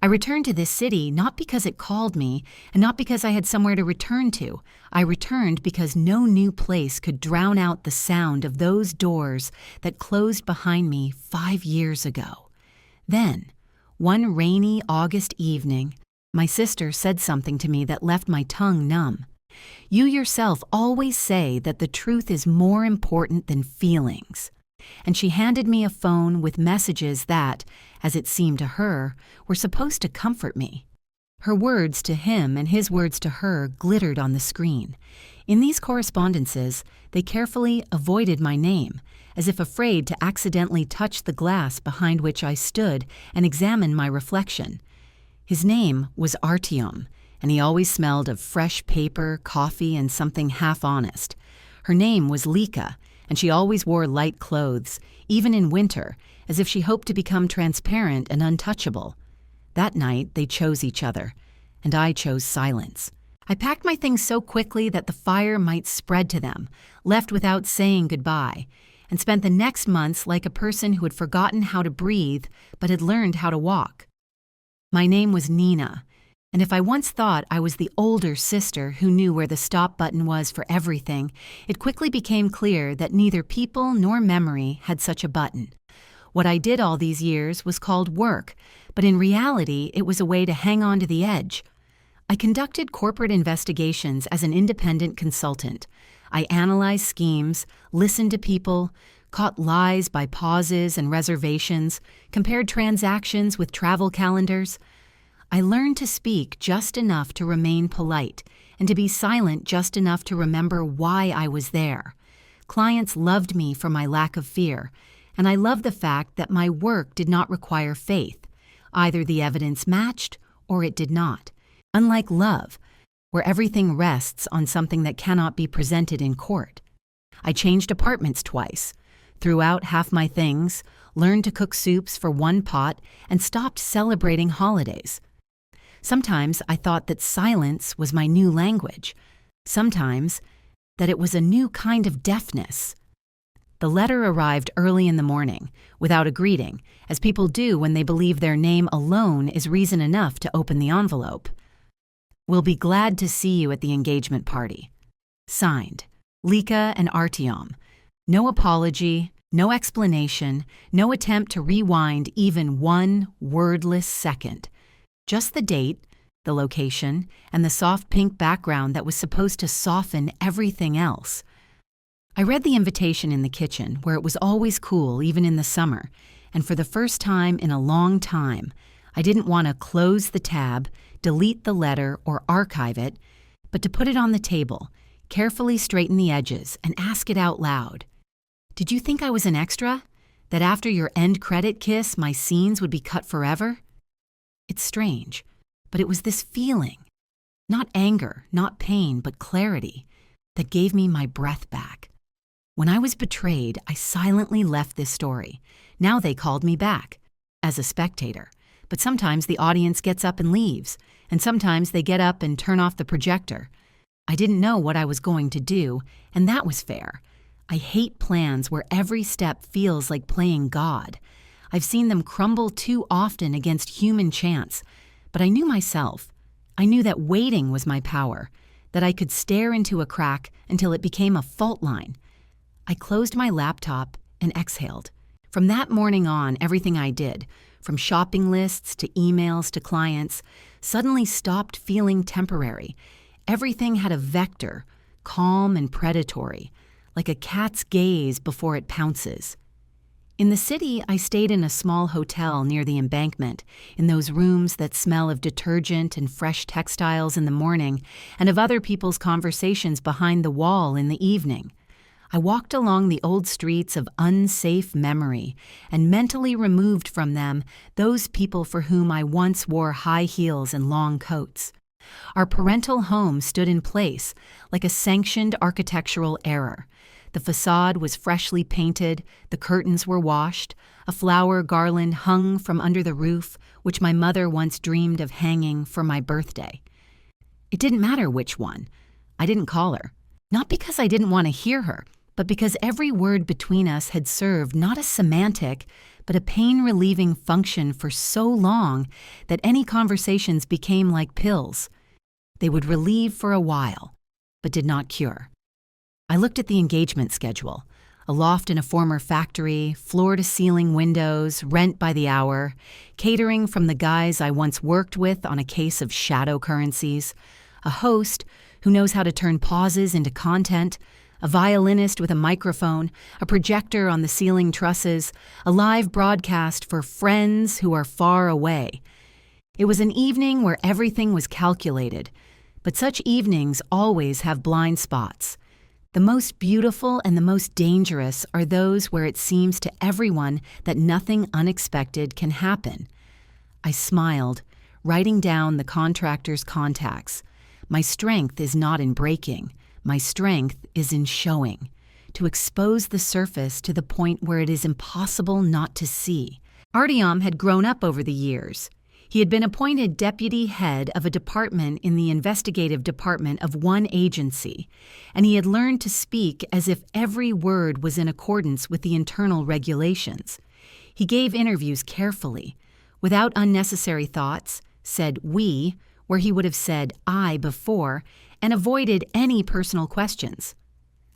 I returned to this city not because it called me and not because I had somewhere to return to. I returned because no new place could drown out the sound of those doors that closed behind me 5 years ago. Then, one rainy August evening, my sister said something to me that left my tongue numb. You yourself always say that the truth is more important than feelings. And she handed me a phone with messages that, as it seemed to her, were supposed to comfort me. Her words to him and his words to her glittered on the screen. In these correspondences, they carefully avoided my name, as if afraid to accidentally touch the glass behind which I stood and examine my reflection. His name was Artyom, and he always smelled of fresh paper, coffee, and something half-honest. Her name was Lika, and she always wore light clothes, even in winter, as if she hoped to become transparent and untouchable. That night, they chose each other, and I chose silence. I packed my things so quickly that the fire might spread to them, left without saying goodbye, and spent the next months like a person who had forgotten how to breathe but had learned how to walk. My name was Nina, and if I once thought I was the older sister who knew where the stop button was for everything, it quickly became clear that neither people nor memory had such a button. What I did all these years was called work, but in reality it was a way to hang on to the edge. I conducted corporate investigations as an independent consultant. I analyzed schemes, listened to people, caught lies by pauses and reservations, compared transactions with travel calendars. I learned to speak just enough to remain polite and to be silent just enough to remember why I was there. Clients loved me for my lack of fear, and I loved the fact that my work did not require faith. Either the evidence matched or it did not. Unlike love, where everything rests on something that cannot be presented in court. I changed apartments twice, threw out half my things, learned to cook soups for one pot, and stopped celebrating holidays. Sometimes I thought that silence was my new language. Sometimes that it was a new kind of deafness. The letter arrived early in the morning, without a greeting, as people do when they believe their name alone is reason enough to open the envelope. We'll be glad to see you at the engagement party. Signed, Lika and Artyom. No apology, no explanation, no attempt to rewind even one wordless second. Just the date, the location, and the soft pink background that was supposed to soften everything else. I read the invitation in the kitchen, where it was always cool, even in the summer, and for the first time in a long time, I didn't want to close the tab, delete the letter, or archive it, but to put it on the table, carefully straighten the edges, and ask it out loud. Did you think I was an extra? That after your end credit kiss, my scenes would be cut forever? It's strange, but it was this feeling, not anger, not pain, but clarity, that gave me my breath back. When I was betrayed, I silently left this story. Now they called me back, as a spectator. But sometimes the audience gets up and leaves, and sometimes they get up and turn off the projector. I didn't know what I was going to do, and that was fair. I hate plans where every step feels like playing God. I've seen them crumble too often against human chance, but I knew myself. I knew that waiting was my power, that I could stare into a crack until it became a fault line. I closed my laptop and exhaled. From that morning on, everything I did, from shopping lists to emails to clients, suddenly stopped feeling temporary. Everything had a vector, calm and predatory, like a cat's gaze before it pounces. In the city, I stayed in a small hotel near the embankment, in those rooms that smell of detergent and fresh textiles in the morning, and of other people's conversations behind the wall in the evening. I walked along the old streets of unsafe memory and mentally removed from them those people for whom I once wore high heels and long coats. Our parental home stood in place, like a sanctioned architectural error. The facade was freshly painted, the curtains were washed, a flower garland hung from under the roof, which my mother once dreamed of hanging for my birthday. It didn't matter which one. I didn't call her. Not because I didn't want to hear her, but because every word between us had served not a semantic, but a pain-relieving function for so long that any conversations became like pills. They would relieve for a while, but did not cure. I looked at the engagement schedule. A loft in a former factory, floor-to-ceiling windows, rent by the hour, catering from the guys I once worked with on a case of shadow currencies, a host who knows how to turn pauses into content, a violinist with a microphone, a projector on the ceiling trusses, a live broadcast for friends who are far away. It was an evening where everything was calculated, but such evenings always have blind spots. The most beautiful and the most dangerous are those where it seems to everyone that nothing unexpected can happen. I smiled, writing down the contractor's contacts. My strength is not in breaking. My strength is in showing, to expose the surface to the point where it is impossible not to see. Artyom had grown up over the years. He had been appointed deputy head of a department in the investigative department of one agency, and he had learned to speak as if every word was in accordance with the internal regulations. He gave interviews carefully, without unnecessary thoughts, said we, where he would have said I before, and avoided any personal questions.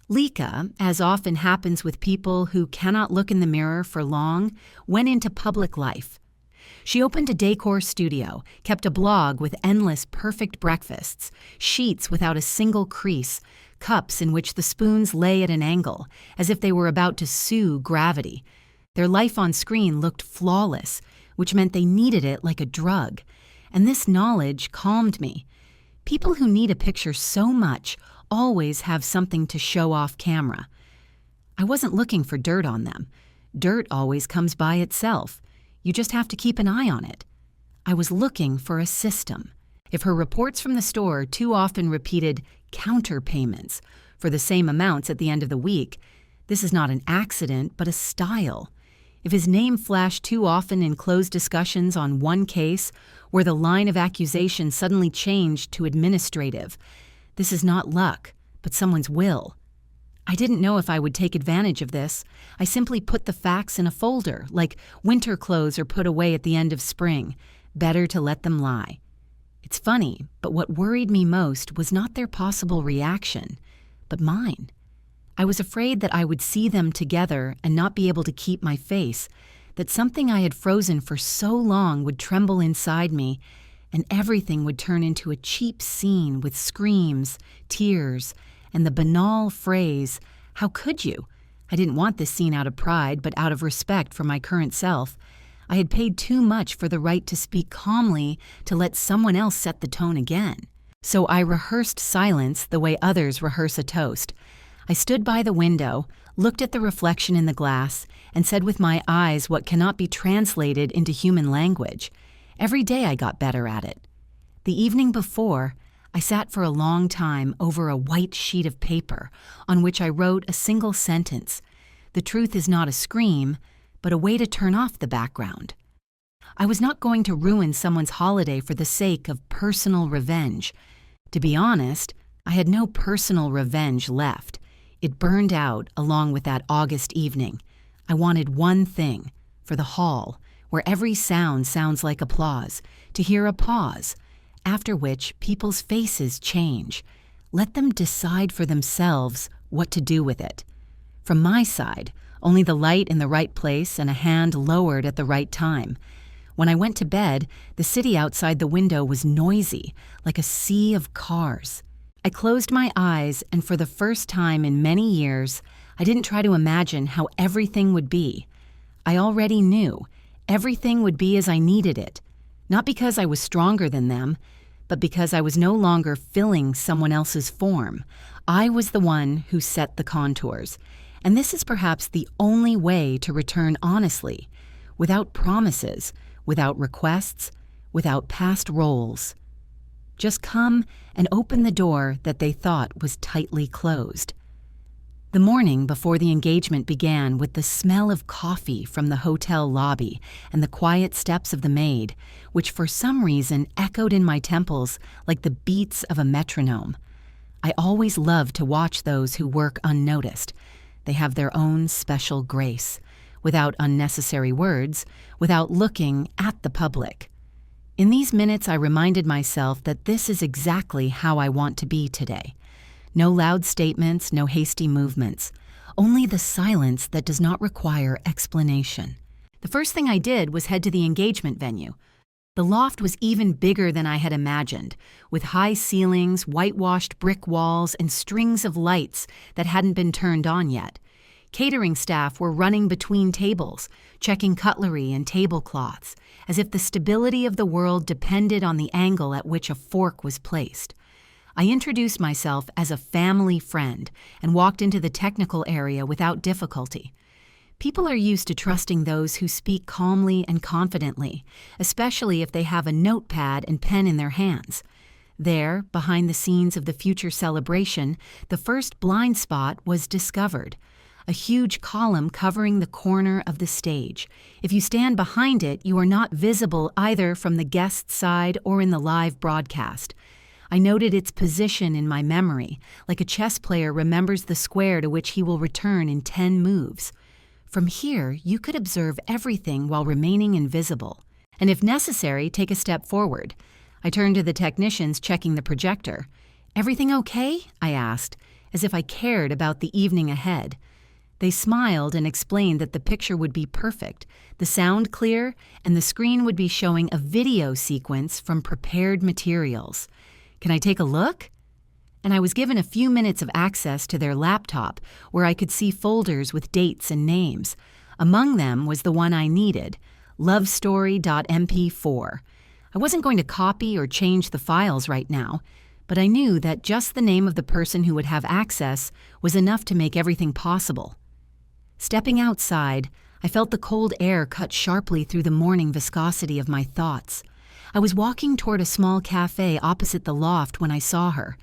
Lika, as often happens with people who cannot look in the mirror for long, went into public life. She opened a decor studio, kept a blog with endless perfect breakfasts, sheets without a single crease, cups in which the spoons lay at an angle, as if they were about to sue gravity. Their life on screen looked flawless, which meant they needed it like a drug. And this knowledge calmed me. People who need a picture so much always have something to show off camera. I wasn't looking for dirt on them. Dirt always comes by itself. You just have to keep an eye on it. I was looking for a system. If her reports from the store too often repeated counterpayments for the same amounts at the end of the week, this is not an accident, but a style. If his name flashed too often in closed discussions on one case where the line of accusation suddenly changed to administrative, this is not luck, but someone's will. I didn't know if I would take advantage of this. I simply put the facts in a folder, like winter clothes are put away at the end of spring. Better to let them lie. It's funny, but what worried me most was not their possible reaction, but mine. I was afraid that I would see them together and not be able to keep my face, that something I had frozen for so long would tremble inside me, and everything would turn into a cheap scene with screams, tears, and the banal phrase, "How could you?" I didn't want this scene out of pride, but out of respect for my current self. I had paid too much for the right to speak calmly to let someone else set the tone again. So I rehearsed silence the way others rehearse a toast. I stood by the window, looked at the reflection in the glass, and said with my eyes what cannot be translated into human language. Every day I got better at it. The evening before, I sat for a long time over a white sheet of paper on which I wrote a single sentence. The truth is not a scream, but a way to turn off the background. I was not going to ruin someone's holiday for the sake of personal revenge. To be honest, I had no personal revenge left. It burned out along with that August evening. I wanted one thing, for the hall, where every sound sounds like applause, to hear a pause, after which people's faces change. Let them decide for themselves what to do with it. From my side, only the light in the right place and a hand lowered at the right time. When I went to bed, the city outside the window was noisy, like a sea of cars. I closed my eyes, and for the first time in many years, I didn't try to imagine how everything would be. I already knew. Everything would be as I needed it, not because I was stronger than them, but because I was no longer filling someone else's form. I was the one who set the contours, and this is perhaps the only way to return honestly, without promises, without requests, without past roles. Just come and open the door that they thought was tightly closed. The morning before the engagement began with the smell of coffee from the hotel lobby and the quiet steps of the maid, which for some reason echoed in my temples like the beats of a metronome. I always love to watch those who work unnoticed. They have their own special grace, without unnecessary words, without looking at the public. In these minutes, I reminded myself that this is exactly how I want to be today. No loud statements, no hasty movements, only the silence that does not require explanation. The first thing I did was head to the engagement venue. The loft was even bigger than I had imagined, with high ceilings, whitewashed brick walls, and strings of lights that hadn't been turned on yet. Catering staff were running between tables, checking cutlery and tablecloths, as if the stability of the world depended on the angle at which a fork was placed. I introduced myself as a family friend and walked into the technical area without difficulty. People are used to trusting those who speak calmly and confidently, especially if they have a notepad and pen in their hands. There, behind the scenes of the future celebration, the first blind spot was discovered. A huge column covering the corner of the stage. If you stand behind it, you are not visible either from the guest side or in the live broadcast. I noted its position in my memory, like a chess player remembers the square to which he will return in 10 moves. From here, you could observe everything while remaining invisible, and if necessary, take a step forward. I turned to the technicians checking the projector. "Everything okay?" I asked, as if I cared about the evening ahead. They smiled and explained that the picture would be perfect, the sound clear, and the screen would be showing a video sequence from prepared materials. "Can I take a look?" And I was given a few minutes of access to their laptop, where I could see folders with dates and names. Among them was the one I needed, lovestory.mp4. I wasn't going to copy or change the files right now, but I knew that just the name of the person who would have access was enough to make everything possible. Stepping outside, I felt the cold air cut sharply through the morning viscosity of my thoughts. I was walking toward a small cafe opposite the loft when I saw her.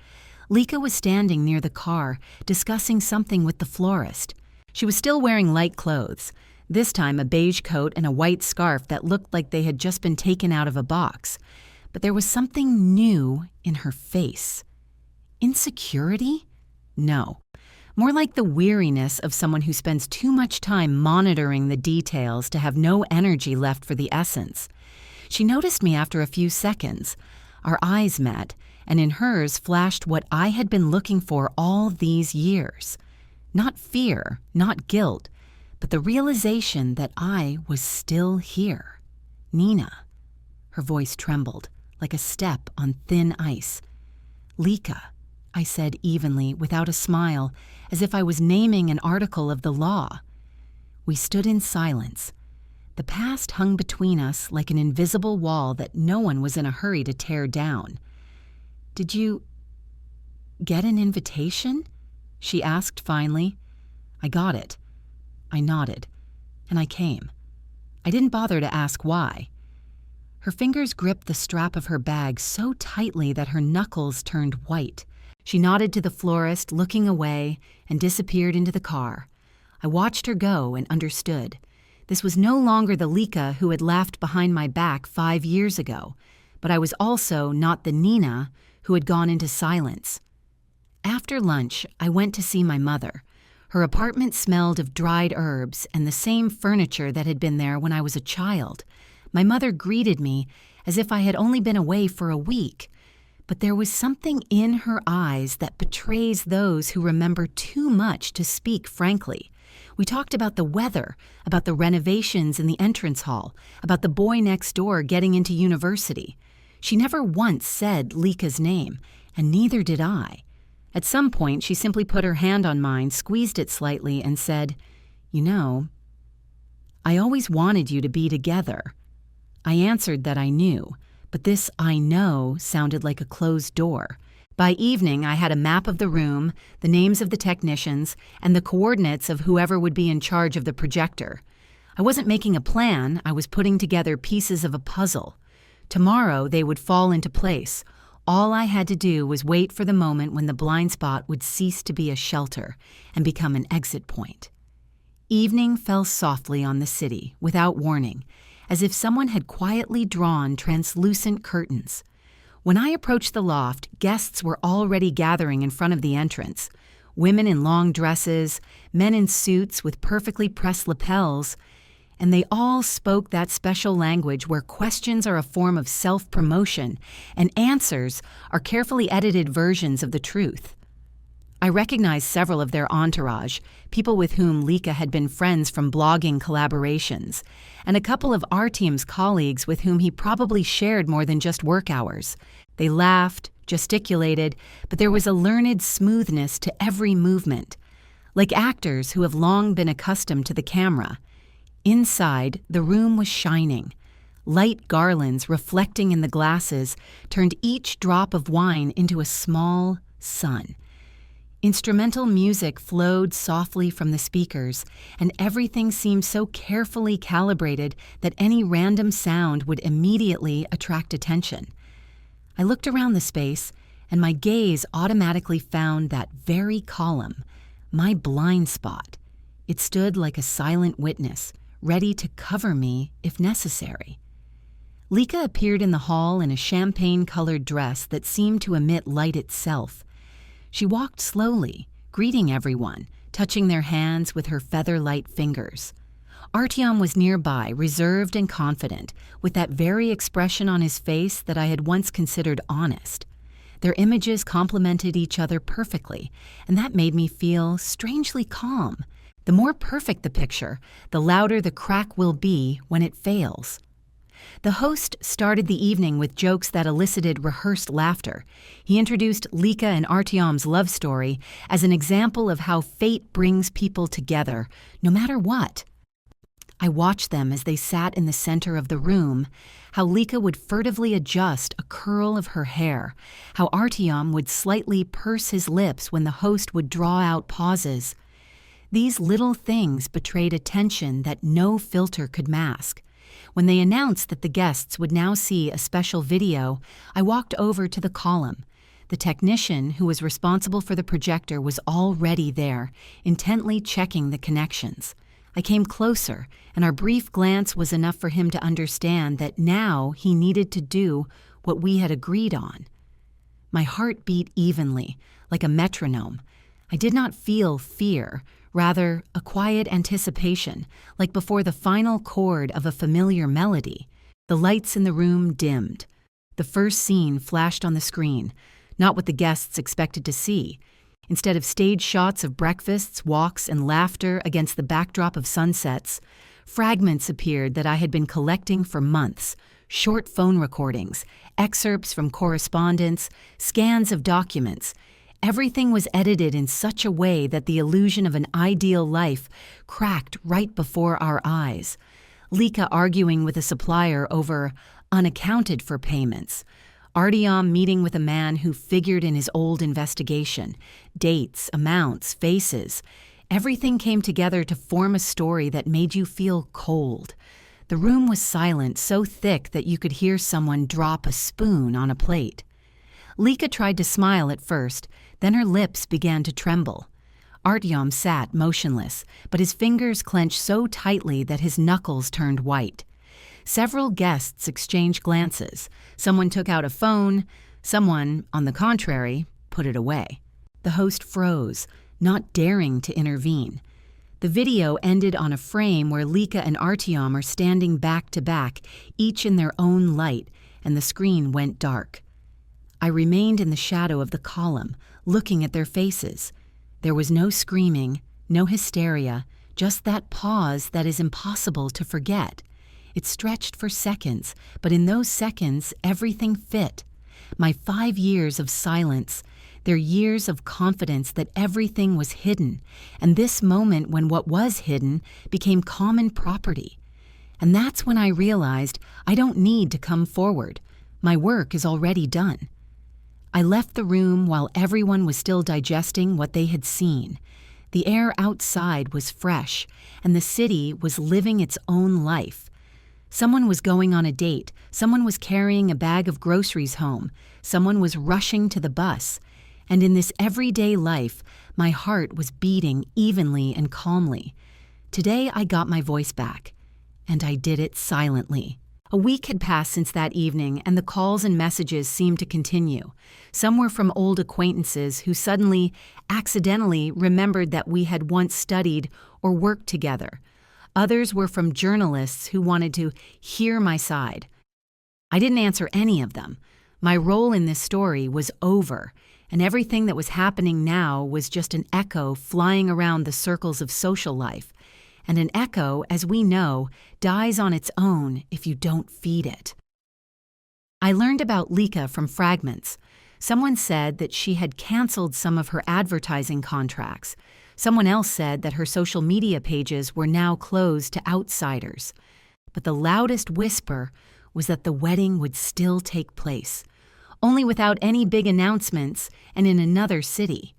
Lika was standing near the car, discussing something with the florist. She was still wearing light clothes, this time a beige coat and a white scarf that looked like they had just been taken out of a box. But there was something new in her face. Insecurity? No. More like the weariness of someone who spends too much time monitoring the details to have no energy left for the essence. She noticed me after a few seconds. Our eyes met, and in hers flashed what I had been looking for all these years. Not fear, not guilt, but the realization that I was still here. "Nina." Her voice trembled, like a step on thin ice. "Lika," I said evenly, without a smile, as if I was naming an article of the law. We stood in silence. The past hung between us like an invisible wall that no one was in a hurry to tear down. "Did you get an invitation?" she asked finally. "I got it." I nodded, and I came. I didn't bother to ask why. Her fingers gripped the strap of her bag so tightly that her knuckles turned white. She nodded to the florist, looking away, and disappeared into the car. I watched her go and understood. This was no longer the Lika who had laughed behind my back 5 years ago, but I was also not the Nina who had gone into silence. After lunch, I went to see my mother. Her apartment smelled of dried herbs and the same furniture that had been there when I was a child. My mother greeted me as if I had only been away for a week, but there was something in her eyes that betrays those who remember too much to speak frankly. We talked about the weather, about the renovations in the entrance hall, about the boy next door getting into university. She never once said Lika's name, and neither did I. At some point, she simply put her hand on mine, squeezed it slightly, and said, "You know, I always wanted you to be together." I answered that I knew, but this "I know" sounded like a closed door. By evening, I had a map of the room, the names of the technicians, and the coordinates of whoever would be in charge of the projector. I wasn't making a plan, I was putting together pieces of a puzzle. Tomorrow, they would fall into place. All I had to do was wait for the moment when the blind spot would cease to be a shelter and become an exit point. Evening fell softly on the city, without warning, as if someone had quietly drawn translucent curtains. When I approached the loft, guests were already gathering in front of the entrance. women in long dresses, men in suits with perfectly pressed lapels, and they all spoke that special language where questions are a form of self-promotion and answers are carefully edited versions of the truth. I recognized several of their entourage, people with whom Lika had been friends from blogging collaborations, and a couple of our team's colleagues with whom he probably shared more than just work hours. They laughed, gesticulated, but there was a learned smoothness to every movement, like actors who have long been accustomed to the camera. Inside, the room was shining. Light garlands reflecting in the glasses turned each drop of wine into a small sun. Instrumental music flowed softly from the speakers, and everything seemed so carefully calibrated that any random sound would immediately attract attention. I looked around the space, and my gaze automatically found that very column, my blind spot. It stood like a silent witness, ready to cover me if necessary. Lika appeared in the hall in a champagne-colored dress that seemed to emit light itself. She walked slowly, greeting everyone, touching their hands with her feather-light fingers. Artyom was nearby, reserved and confident, with that very expression on his face that I had once considered honest. Their images complemented each other perfectly, and that made me feel strangely calm. The more perfect the picture, the louder the crack will be when it fails. The host started the evening with jokes that elicited rehearsed laughter. He introduced Lika and Artyom's love story as an example of how fate brings people together, no matter what. I watched them as they sat in the center of the room, how Lika would furtively adjust a curl of her hair, how Artyom would slightly purse his lips when the host would draw out pauses. These little things betrayed a tension that no filter could mask. When they announced that the guests would now see a special video, I walked over to the column. The technician who was responsible for the projector was already there, intently checking the connections. I came closer, and our brief glance was enough for him to understand that now he needed to do what we had agreed on. My heart beat evenly, like a metronome. I did not feel fear, rather a quiet anticipation, like before the final chord of a familiar melody. The lights in the room dimmed. The first scene flashed on the screen, not what the guests expected to see. Instead of stage shots of breakfasts, walks, and laughter against the backdrop of sunsets, fragments appeared that I had been collecting for months. Short phone recordings, excerpts from correspondence, scans of documents. Everything was edited in such a way that the illusion of an ideal life cracked right before our eyes. Lika arguing with a supplier over unaccounted-for payments. Artyom meeting with a man who figured in his old investigation. Dates, amounts, faces. Everything came together to form a story that made you feel cold. The room was silent, so thick that you could hear someone drop a spoon on a plate. Lika tried to smile at first, then her lips began to tremble. Artyom sat motionless, but his fingers clenched so tightly that his knuckles turned white. Several guests exchanged glances. Someone took out a phone. Someone, on the contrary, put it away. The host froze, not daring to intervene. The video ended on a frame where Lika and Artyom are standing back to back, each in their own light, and the screen went dark. I remained in the shadow of the column, looking at their faces. There was no screaming, no hysteria, just that pause that is impossible to forget. It stretched for seconds, but in those seconds, everything fit. My 5 years of silence, their years of confidence that everything was hidden, and this moment when what was hidden became common property. And that's when I realized I don't need to come forward. My work is already done. I left the room while everyone was still digesting what they had seen. The air outside was fresh, and the city was living its own life. Someone was going on a date, someone was carrying a bag of groceries home, someone was rushing to the bus. And in this everyday life, my heart was beating evenly and calmly. Today I got my voice back, and I did it silently. A week had passed since that evening, and the calls and messages seemed to continue. Some were from old acquaintances who suddenly, accidentally remembered that we had once studied or worked together. Others were from journalists who wanted to hear my side. I didn't answer any of them. My role in this story was over, and everything that was happening now was just an echo flying around the circles of social life. And an echo, as we know, dies on its own if you don't feed it. I learned about Lika from fragments. Someone said that she had canceled some of her advertising contracts. Someone else said that her social media pages were now closed to outsiders. But the loudest whisper was that the wedding would still take place, only without any big announcements and in another city.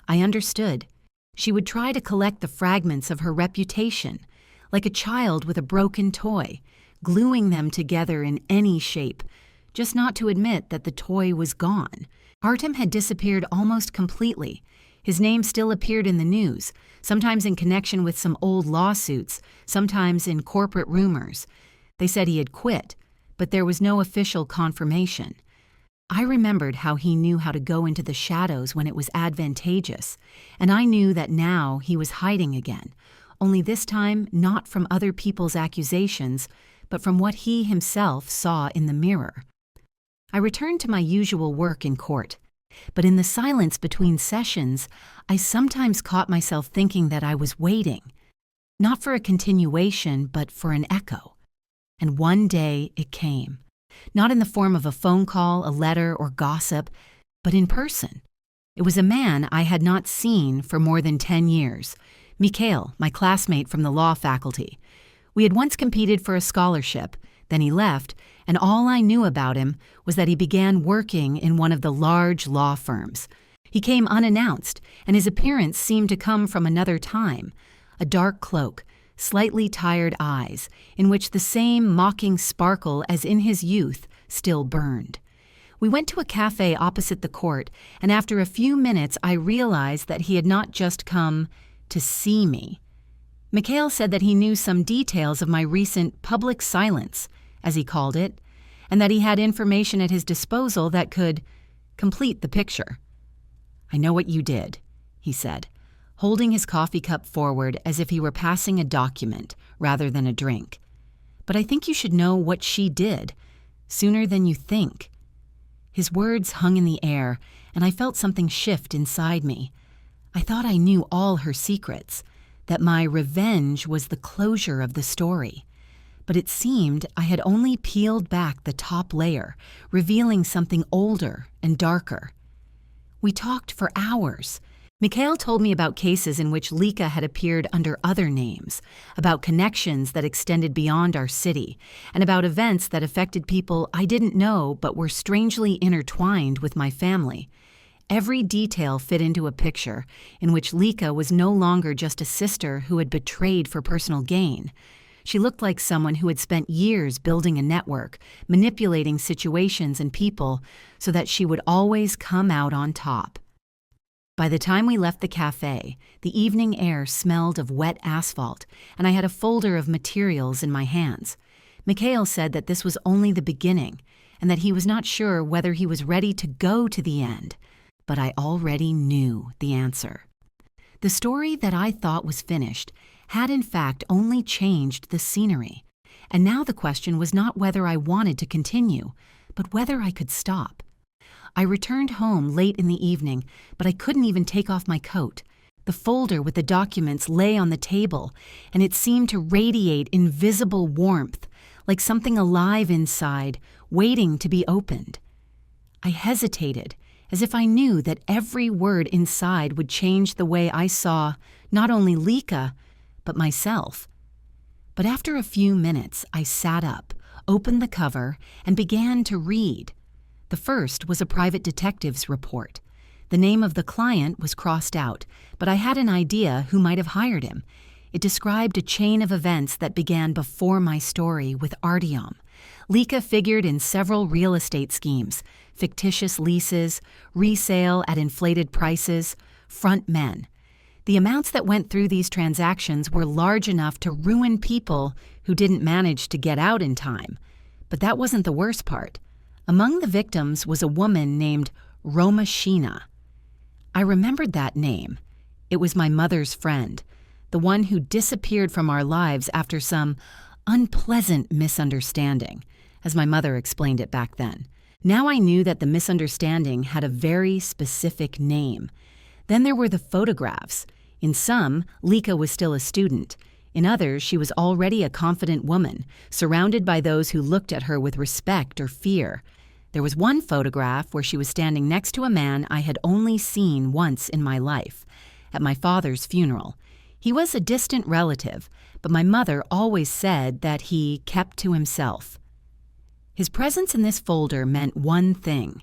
I understood. She would try to collect the fragments of her reputation, like a child with a broken toy, gluing them together in any shape, just not to admit that the toy was gone. Artem had disappeared almost completely. His name still appeared in the news, sometimes in connection with some old lawsuits, sometimes in corporate rumors. They said he had quit, but there was no official confirmation. I remembered how he knew how to go into the shadows when it was advantageous, and I knew that now he was hiding again, only this time not from other people's accusations, but from what he himself saw in the mirror. I returned to my usual work in court, but in the silence between sessions, I sometimes caught myself thinking that I was waiting, not for a continuation, but for an echo. And one day it came. Not in the form of a phone call, a letter, or gossip, but in person. It was a man I had not seen for more than 10 years, Mikhail, my classmate from the law faculty. We had once competed for a scholarship, then he left, and all I knew about him was that he began working in one of the large law firms. He came unannounced, and his appearance seemed to come from another time. A dark cloak, slightly tired eyes, in which the same mocking sparkle as in his youth still burned. We went to a cafe opposite the court, and after a few minutes I realized that he had not just come to see me. Mikhail said that he knew some details of my recent public silence, as he called it, and that he had information at his disposal that could complete the picture. "I know what you did," he said, holding his coffee cup forward as if he were passing a document rather than a drink. "But I think you should know what she did, sooner than you think." His words hung in the air, and I felt something shift inside me. I thought I knew all her secrets, that my revenge was the closure of the story. But it seemed I had only peeled back the top layer, revealing something older and darker. We talked for hours. Mikhail told me about cases in which Lika had appeared under other names, about connections that extended beyond our city, and about events that affected people I didn't know but were strangely intertwined with my family. Every detail fit into a picture in which Lika was no longer just a sister who had betrayed for personal gain. She looked like someone who had spent years building a network, manipulating situations and people so that she would always come out on top. By the time we left the cafe, the evening air smelled of wet asphalt, and I had a folder of materials in my hands. Mikhail said that this was only the beginning, and that he was not sure whether he was ready to go to the end, but I already knew the answer. The story that I thought was finished had in fact only changed the scenery, and now the question was not whether I wanted to continue, but whether I could stop. I returned home late in the evening, but I couldn't even take off my coat. The folder with the documents lay on the table, and it seemed to radiate invisible warmth, like something alive inside, waiting to be opened. I hesitated, as if I knew that every word inside would change the way I saw not only Lika, but myself. But after a few minutes, I sat up, opened the cover, and began to read. The first was a private detective's report. The name of the client was crossed out, but I had an idea who might have hired him. It described a chain of events that began before my story with Artyom. Lika figured in several real estate schemes, fictitious leases, resale at inflated prices, front men. The amounts that went through these transactions were large enough to ruin people who didn't manage to get out in time. But that wasn't the worst part. Among the victims was a woman named Roma Sheena. I remembered that name. It was my mother's friend, the one who disappeared from our lives after some unpleasant misunderstanding, as my mother explained it back then. Now I knew that the misunderstanding had a very specific name. Then there were the photographs. In some, Lika was still a student. In others, she was already a confident woman, surrounded by those who looked at her with respect or fear. There was one photograph where she was standing next to a man I had only seen once in my life, at my father's funeral. He was a distant relative, but my mother always said that he kept to himself. His presence in this folder meant one thing.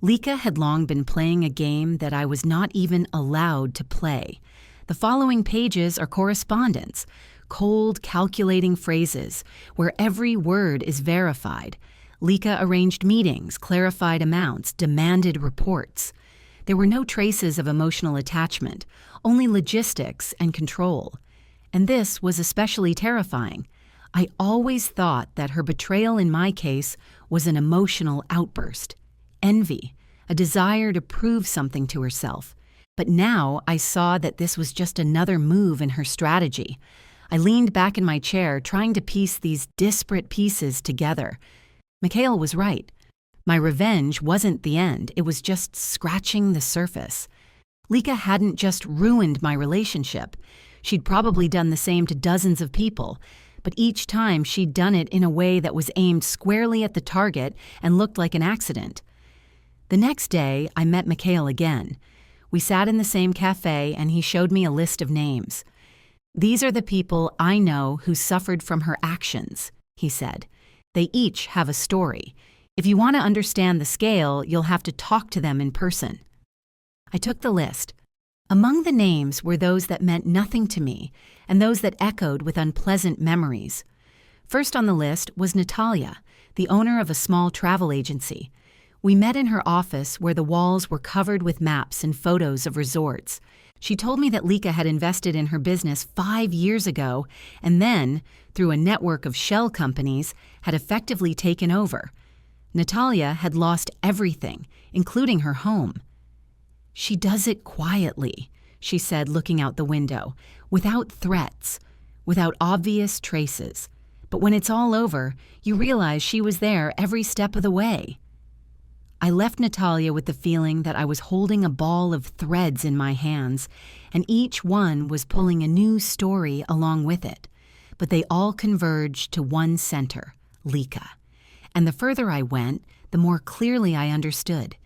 Lika had long been playing a game that I was not even allowed to play. The following pages are correspondence, cold, calculating phrases where every word is verified. Lika arranged meetings, clarified amounts, demanded reports. There were no traces of emotional attachment, only logistics and control. And this was especially terrifying. I always thought that her betrayal in my case was an emotional outburst, envy, a desire to prove something to herself. But now I saw that this was just another move in her strategy. I leaned back in my chair, trying to piece these disparate pieces together. Mikhail was right. My revenge wasn't the end, it was just scratching the surface. Lika hadn't just ruined my relationship. She'd probably done the same to dozens of people, but each time she'd done it in a way that was aimed squarely at the target and looked like an accident. The next day, I met Mikhail again. We sat in the same cafe and he showed me a list of names. "These are the people I know who suffered from her actions," he said. "They each have a story. If you want to understand the scale, you'll have to talk to them in person." I took the list. Among the names were those that meant nothing to me and those that echoed with unpleasant memories. First on the list was Natalia, the owner of a small travel agency. We met in her office where the walls were covered with maps and photos of resorts. She told me that Lika had invested in her business 5 years ago and then, through a network of shell companies, had effectively taken over. Natalia had lost everything, including her home. "She does it quietly," she said, looking out the window, "without threats, without obvious traces. But when it's all over, you realize she was there every step of the way." I left Natalia with the feeling that I was holding a ball of threads in my hands, and each one was pulling a new story along with it. But they all converged to one center, Lika. And the further I went, the more clearly I understood.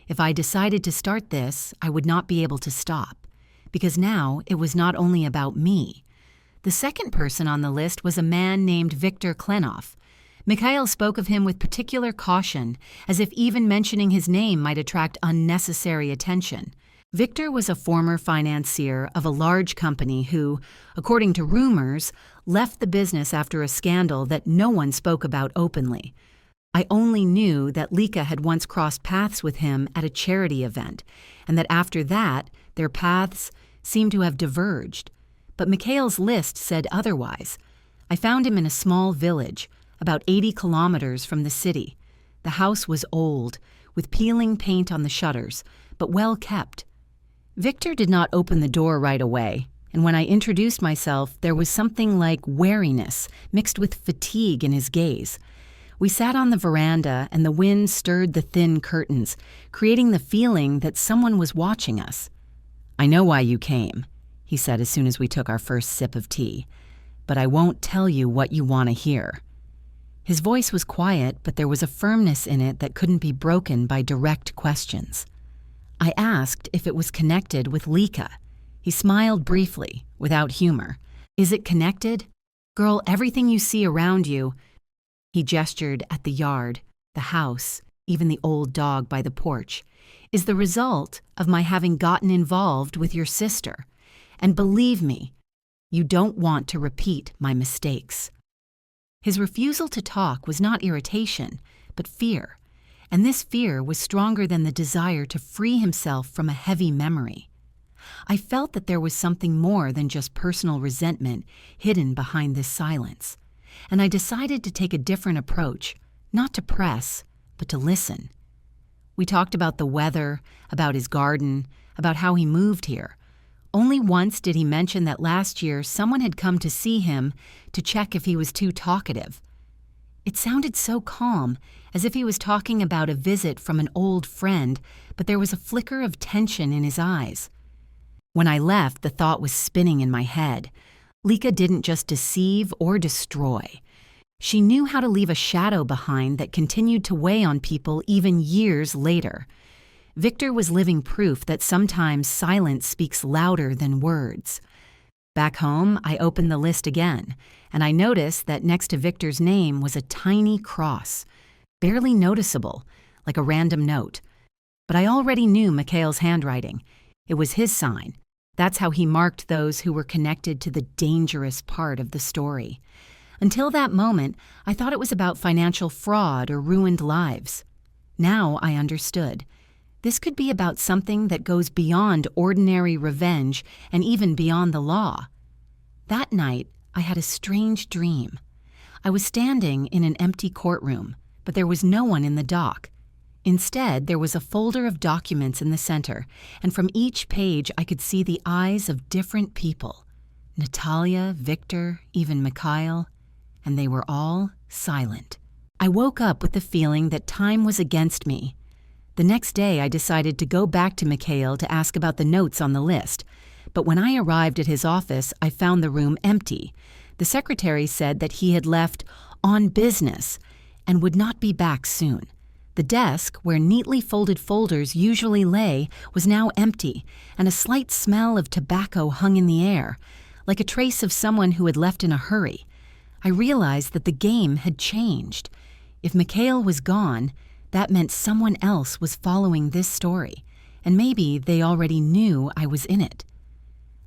If I decided to start this, I would not be able to stop, because now it was not only about me. The second person on the list was a man named Viktor Klenov. Mikhail spoke of him with particular caution, as if even mentioning his name might attract unnecessary attention. Viktor was a former financier of a large company who, according to rumors, left the business after a scandal that no one spoke about openly. I only knew that Lika had once crossed paths with him at a charity event, and that after that, their paths seemed to have diverged. But Mikhail's list said otherwise. I found him in a small village, about 80 kilometers from the city. The house was old, with peeling paint on the shutters, but well kept. Viktor did not open the door right away, and when I introduced myself, there was something like wariness mixed with fatigue in his gaze. We sat on the veranda, and the wind stirred the thin curtains, creating the feeling that someone was watching us. "I know why you came," he said as soon as we took our first sip of tea, "but I won't tell you what you want to hear." His voice was quiet, but there was a firmness in it that couldn't be broken by direct questions. I asked if it was connected with Lika. He smiled briefly, without humor. "Is it connected? Girl, everything you see around you—" He gestured at the yard, the house, even the old dog by the porch, "is the result of my having gotten involved with your sister. And believe me, you don't want to repeat my mistakes." His refusal to talk was not irritation, but fear, and this fear was stronger than the desire to free himself from a heavy memory. I felt that there was something more than just personal resentment hidden behind this silence, and I decided to take a different approach. not to press, but to listen. We talked about the weather, about his garden, about how he moved here. Only once did he mention that last year someone had come to see him to check if he was too talkative. It sounded so calm, as if he was talking about a visit from an old friend, but there was a flicker of tension in his eyes. When I left, the thought was spinning in my head. Lika didn't just deceive or destroy. She knew how to leave a shadow behind that continued to weigh on people even years later. Victor was living proof that sometimes silence speaks louder than words. Back home, I opened the list again, and I noticed that next to Victor's name was a tiny cross, barely noticeable, like a random note. But I already knew Mikhail's handwriting. It was his sign. That's how he marked those who were connected to the dangerous part of the story. Until that moment, I thought it was about financial fraud or ruined lives. Now I understood. This could be about something that goes beyond ordinary revenge and even beyond the law. That night, I had a strange dream. I was standing in an empty courtroom, but there was no one in the dock. Instead, there was a folder of documents in the center, and from each page I could see the eyes of different people. Natalia, Victor, even Mikhail, and they were all silent. I woke up with the feeling that time was against me. The next day, I decided to go back to Mikhail to ask about the notes on the list. But when I arrived at his office, I found the room empty. The secretary said that he had left on business and would not be back soon. The desk, where neatly folded folders usually lay, was now empty, and a slight smell of tobacco hung in the air, like a trace of someone who had left in a hurry. I realized that the game had changed. If Mikhail was gone, that meant someone else was following this story, and maybe they already knew I was in it.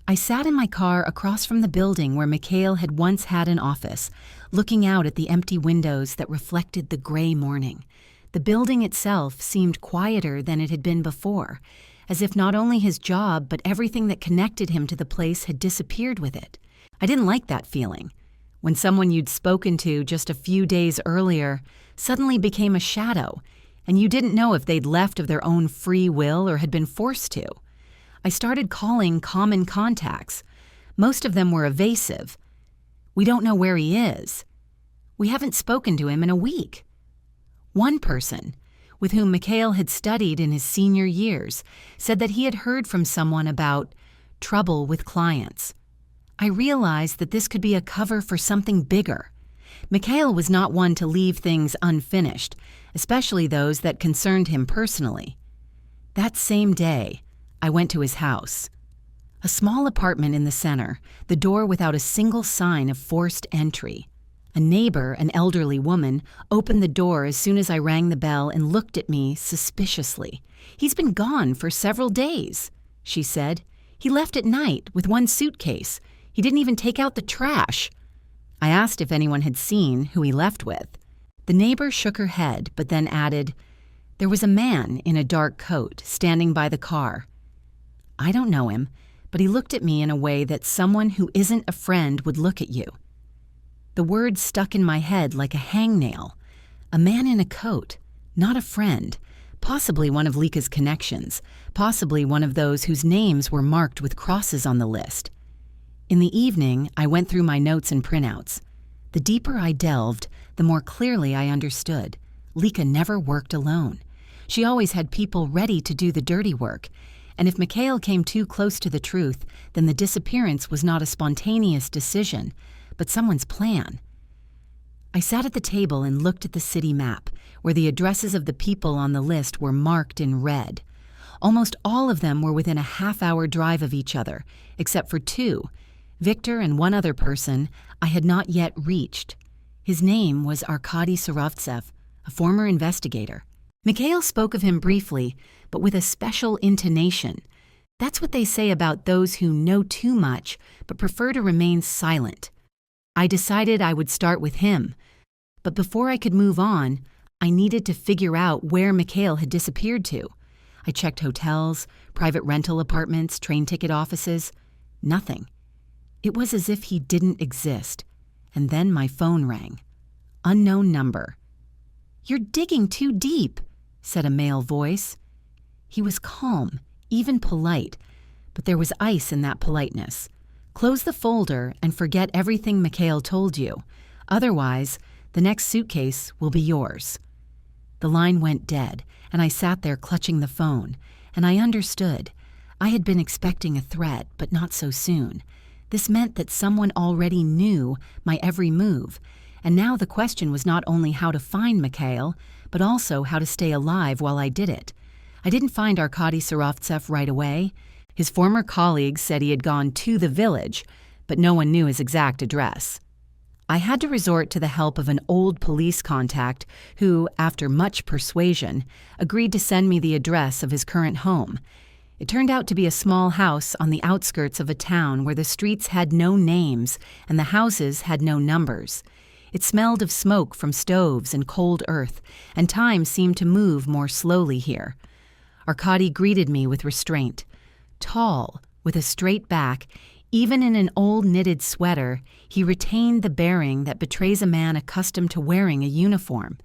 I sat in my car across from the building where Mikhail had once had an office, looking out at the empty windows that reflected the gray morning. The building itself seemed quieter than it had been before, as if not only his job but everything that connected him to the place had disappeared with it. I didn't like that feeling. When someone you'd spoken to just a few days earlier suddenly became a shadow, and you didn't know if they'd left of their own free will or had been forced to. I started calling common contacts. Most of them were evasive. We don't know where he is. We haven't spoken to him in a week. One person, with whom Mikhail had studied in his senior years, said that he had heard from someone about trouble with clients. I realized that this could be a cover for something bigger. Mikhail was not one to leave things unfinished, especially those that concerned him personally. That same day, I went to his house. A small apartment in the center, the door without a single sign of forced entry. A neighbor, an elderly woman, opened the door as soon as I rang the bell and looked at me suspiciously. "He's been gone for several days," she said. "He left at night with one suitcase. He didn't even take out the trash." I asked if anyone had seen who he left with. The neighbor shook her head, but then added, "There was a man in a dark coat standing by the car. I don't know him, but he looked at me in a way that someone who isn't a friend would look at you." The word stuck in my head like a hangnail. A man in a coat, not a friend, possibly one of Lika's connections, possibly one of those whose names were marked with crosses on the list. In the evening, I went through my notes and printouts. The deeper I delved, the more clearly I understood. Lika never worked alone. She always had people ready to do the dirty work, and if Mikhail came too close to the truth, then the disappearance was not a spontaneous decision, but someone's plan. I sat at the table and looked at the city map, where the addresses of the people on the list were marked in red. Almost all of them were within a half-hour drive of each other, except for two, Victor and one other person I had not yet reached. His name was Arkady Surovtsev, a former investigator. Mikhail spoke of him briefly, but with a special intonation. That's what they say about those who know too much but prefer to remain silent. I decided I would start with him, but before I could move on, I needed to figure out where Mikhail had disappeared to. I checked hotels, private rental apartments, train ticket offices. Nothing. It was as if he didn't exist. And then my phone rang. Unknown number. "You're digging too deep," said a male voice. He was calm, even polite, but there was ice in that politeness. "Close the folder and forget everything Mikhail told you. Otherwise, the next suitcase will be yours." The line went dead, and I sat there clutching the phone, and I understood. I had been expecting a threat, but not so soon. This meant that someone already knew my every move, and now the question was not only how to find Mikhail, but also how to stay alive while I did it. I didn't find Arkady Surovtsev right away. His former colleagues said he had gone to the village, but no one knew his exact address. I had to resort to the help of an old police contact who, after much persuasion, agreed to send me the address of his current home. It turned out to be a small house on the outskirts of a town where the streets had no names and the houses had no numbers. It smelled of smoke from stoves and cold earth, and time seemed to move more slowly here. Arkady greeted me with restraint. Tall, with a straight back, even in an old knitted sweater, he retained the bearing that betrays a man accustomed to wearing a uniform.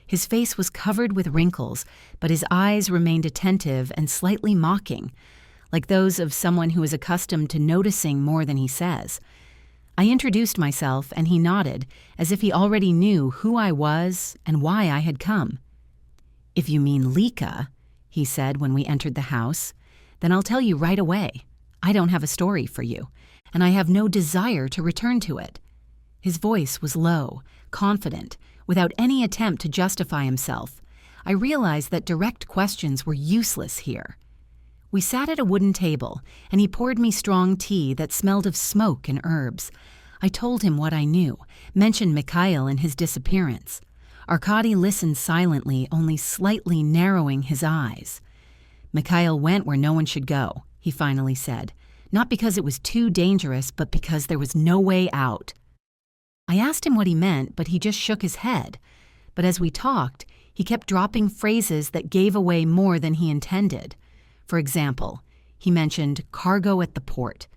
His face was covered with wrinkles, but his eyes remained attentive and slightly mocking, like those of someone who is accustomed to noticing more than he says. I introduced myself, and he nodded, as if he already knew who I was and why I had come. "If you mean Lika," he said when we entered the house, "then I'll tell you right away. I don't have a story for you, and I have no desire to return to it." His voice was low, confident, without any attempt to justify himself. I realized that direct questions were useless here. We sat at a wooden table, and he poured me strong tea that smelled of smoke and herbs. I told him what I knew, mentioned Mikhail and his disappearance. Arkady listened silently, only slightly narrowing his eyes. "Mikhail went where no one should go," he finally said, "not because it was too dangerous, but because there was no way out." I asked him what he meant, but he just shook his head. But as we talked, he kept dropping phrases that gave away more than he intended. For example, he mentioned cargo at the port,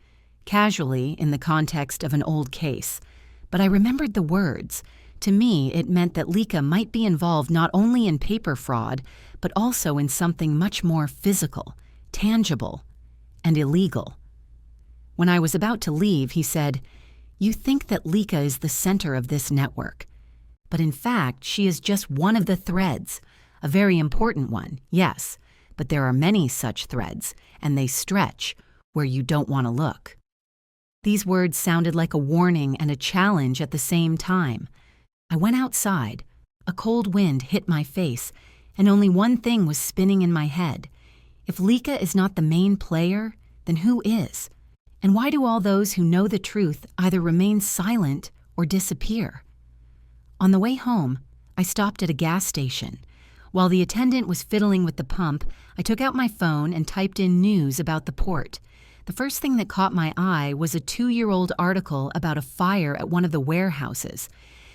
casually in the context of an old case. But I remembered the words. To me, it meant that Lika might be involved not only in paper fraud, but also in something much more physical, tangible, and illegal. When I was about to leave, he said, "You think that Lika is the center of this network. But in fact, she is just one of the threads. A very important one, yes, but there are many such threads, and they stretch where you don't want to look." These words sounded like a warning and a challenge at the same time. I went outside. A cold wind hit my face, and only one thing was spinning in my head. If Lika is not the main player, then who is? And why do all those who know the truth either remain silent or disappear? On the way home, I stopped at a gas station. While the attendant was fiddling with the pump, I took out my phone and typed in news about the port. The first thing that caught my eye was a 2-year-old article about a fire at one of the warehouses.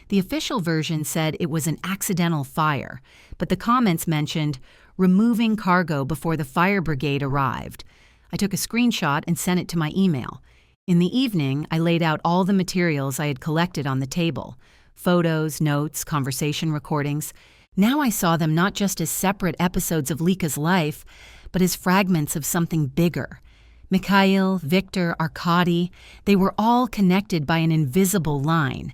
The official version said it was an accidental fire, but the comments mentioned removing cargo before the fire brigade arrived. I took a screenshot and sent it to my email. In the evening, I laid out all the materials I had collected on the table: photos, notes, conversation recordings. Now I saw them not just as separate episodes of Lika's life, but as fragments of something bigger. Mikhail, Victor, Arkady, they were all connected by an invisible line.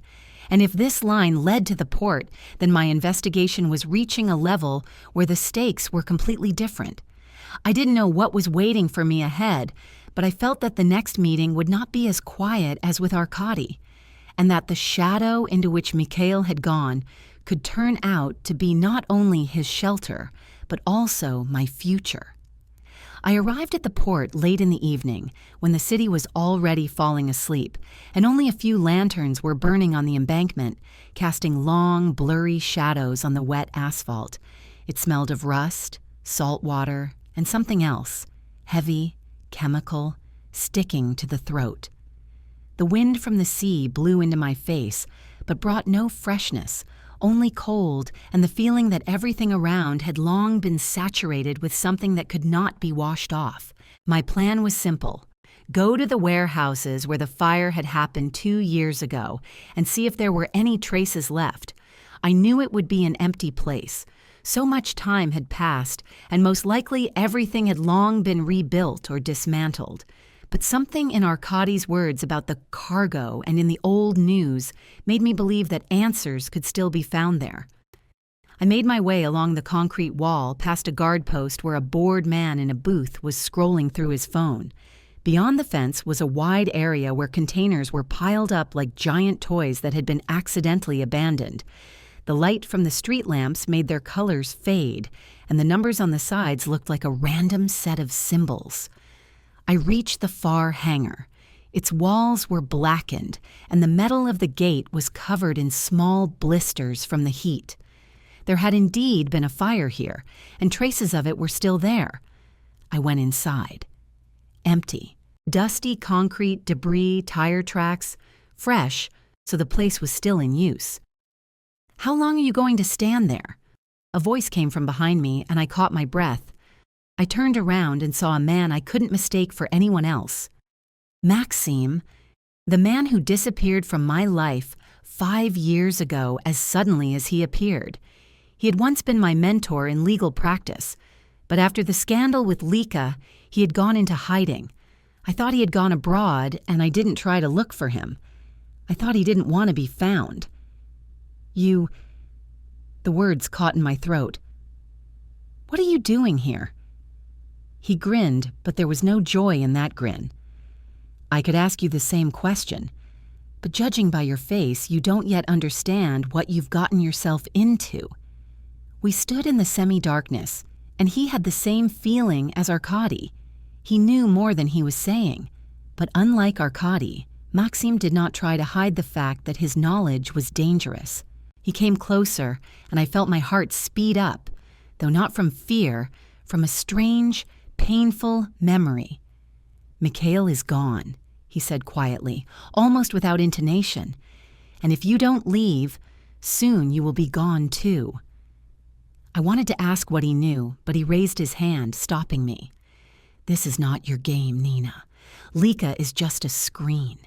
And if this line led to the port, then my investigation was reaching a level where the stakes were completely different. I didn't know what was waiting for me ahead, but I felt that the next meeting would not be as quiet as with Arkady, and that the shadow into which Mikhail had gone could turn out to be not only his shelter, but also my future. I arrived at the port late in the evening, when the city was already falling asleep, and only a few lanterns were burning on the embankment, casting long, blurry shadows on the wet asphalt. It smelled of rust, salt water, and something else, heavy, chemical, sticking to the throat. The wind from the sea blew into my face, but brought no freshness, only cold and the feeling that everything around had long been saturated with something that could not be washed off. My plan was simple: go to the warehouses where the fire had happened 2 years ago and see if there were any traces left. I knew it would be an empty place. So much time had passed, and most likely everything had long been rebuilt or dismantled. But something in Arkadiy's words about the cargo and in the old news made me believe that answers could still be found there. I made my way along the concrete wall past a guard post where a bored man in a booth was scrolling through his phone. Beyond the fence was a wide area where containers were piled up like giant toys that had been accidentally abandoned. The light from the street lamps made their colors fade, and the numbers on the sides looked like a random set of symbols. I reached the far hangar. Its walls were blackened, and the metal of the gate was covered in small blisters from the heat. There had indeed been a fire here, and traces of it were still there. I went inside. Empty. Dusty concrete, debris, tire tracks. Fresh, so the place was still in use. "How long are you going to stand there?" A voice came from behind me, and I caught my breath. I turned around and saw a man I couldn't mistake for anyone else. Maxim, the man who disappeared from my life 5 years ago as suddenly as he appeared. He had once been my mentor in legal practice, but after the scandal with Lika, he had gone into hiding. I thought he had gone abroad, and I didn't try to look for him. I thought he didn't want to be found. The words caught in my throat. "What are you doing here?" He grinned, but there was no joy in that grin. "I could ask you the same question, but judging by your face, you don't yet understand what you've gotten yourself into." We stood in the semi-darkness, and he had the same feeling as Arkadiy. He knew more than he was saying, but unlike Arkadiy, Maxim did not try to hide the fact that his knowledge was dangerous. He came closer, and I felt my heart speed up, though not from fear, from a strange, painful memory. "Mikhail is gone," he said quietly, almost without intonation. "And if you don't leave, soon you will be gone too." I wanted to ask what he knew, but he raised his hand, stopping me. "This is not your game, Nina. Lika is just a screen.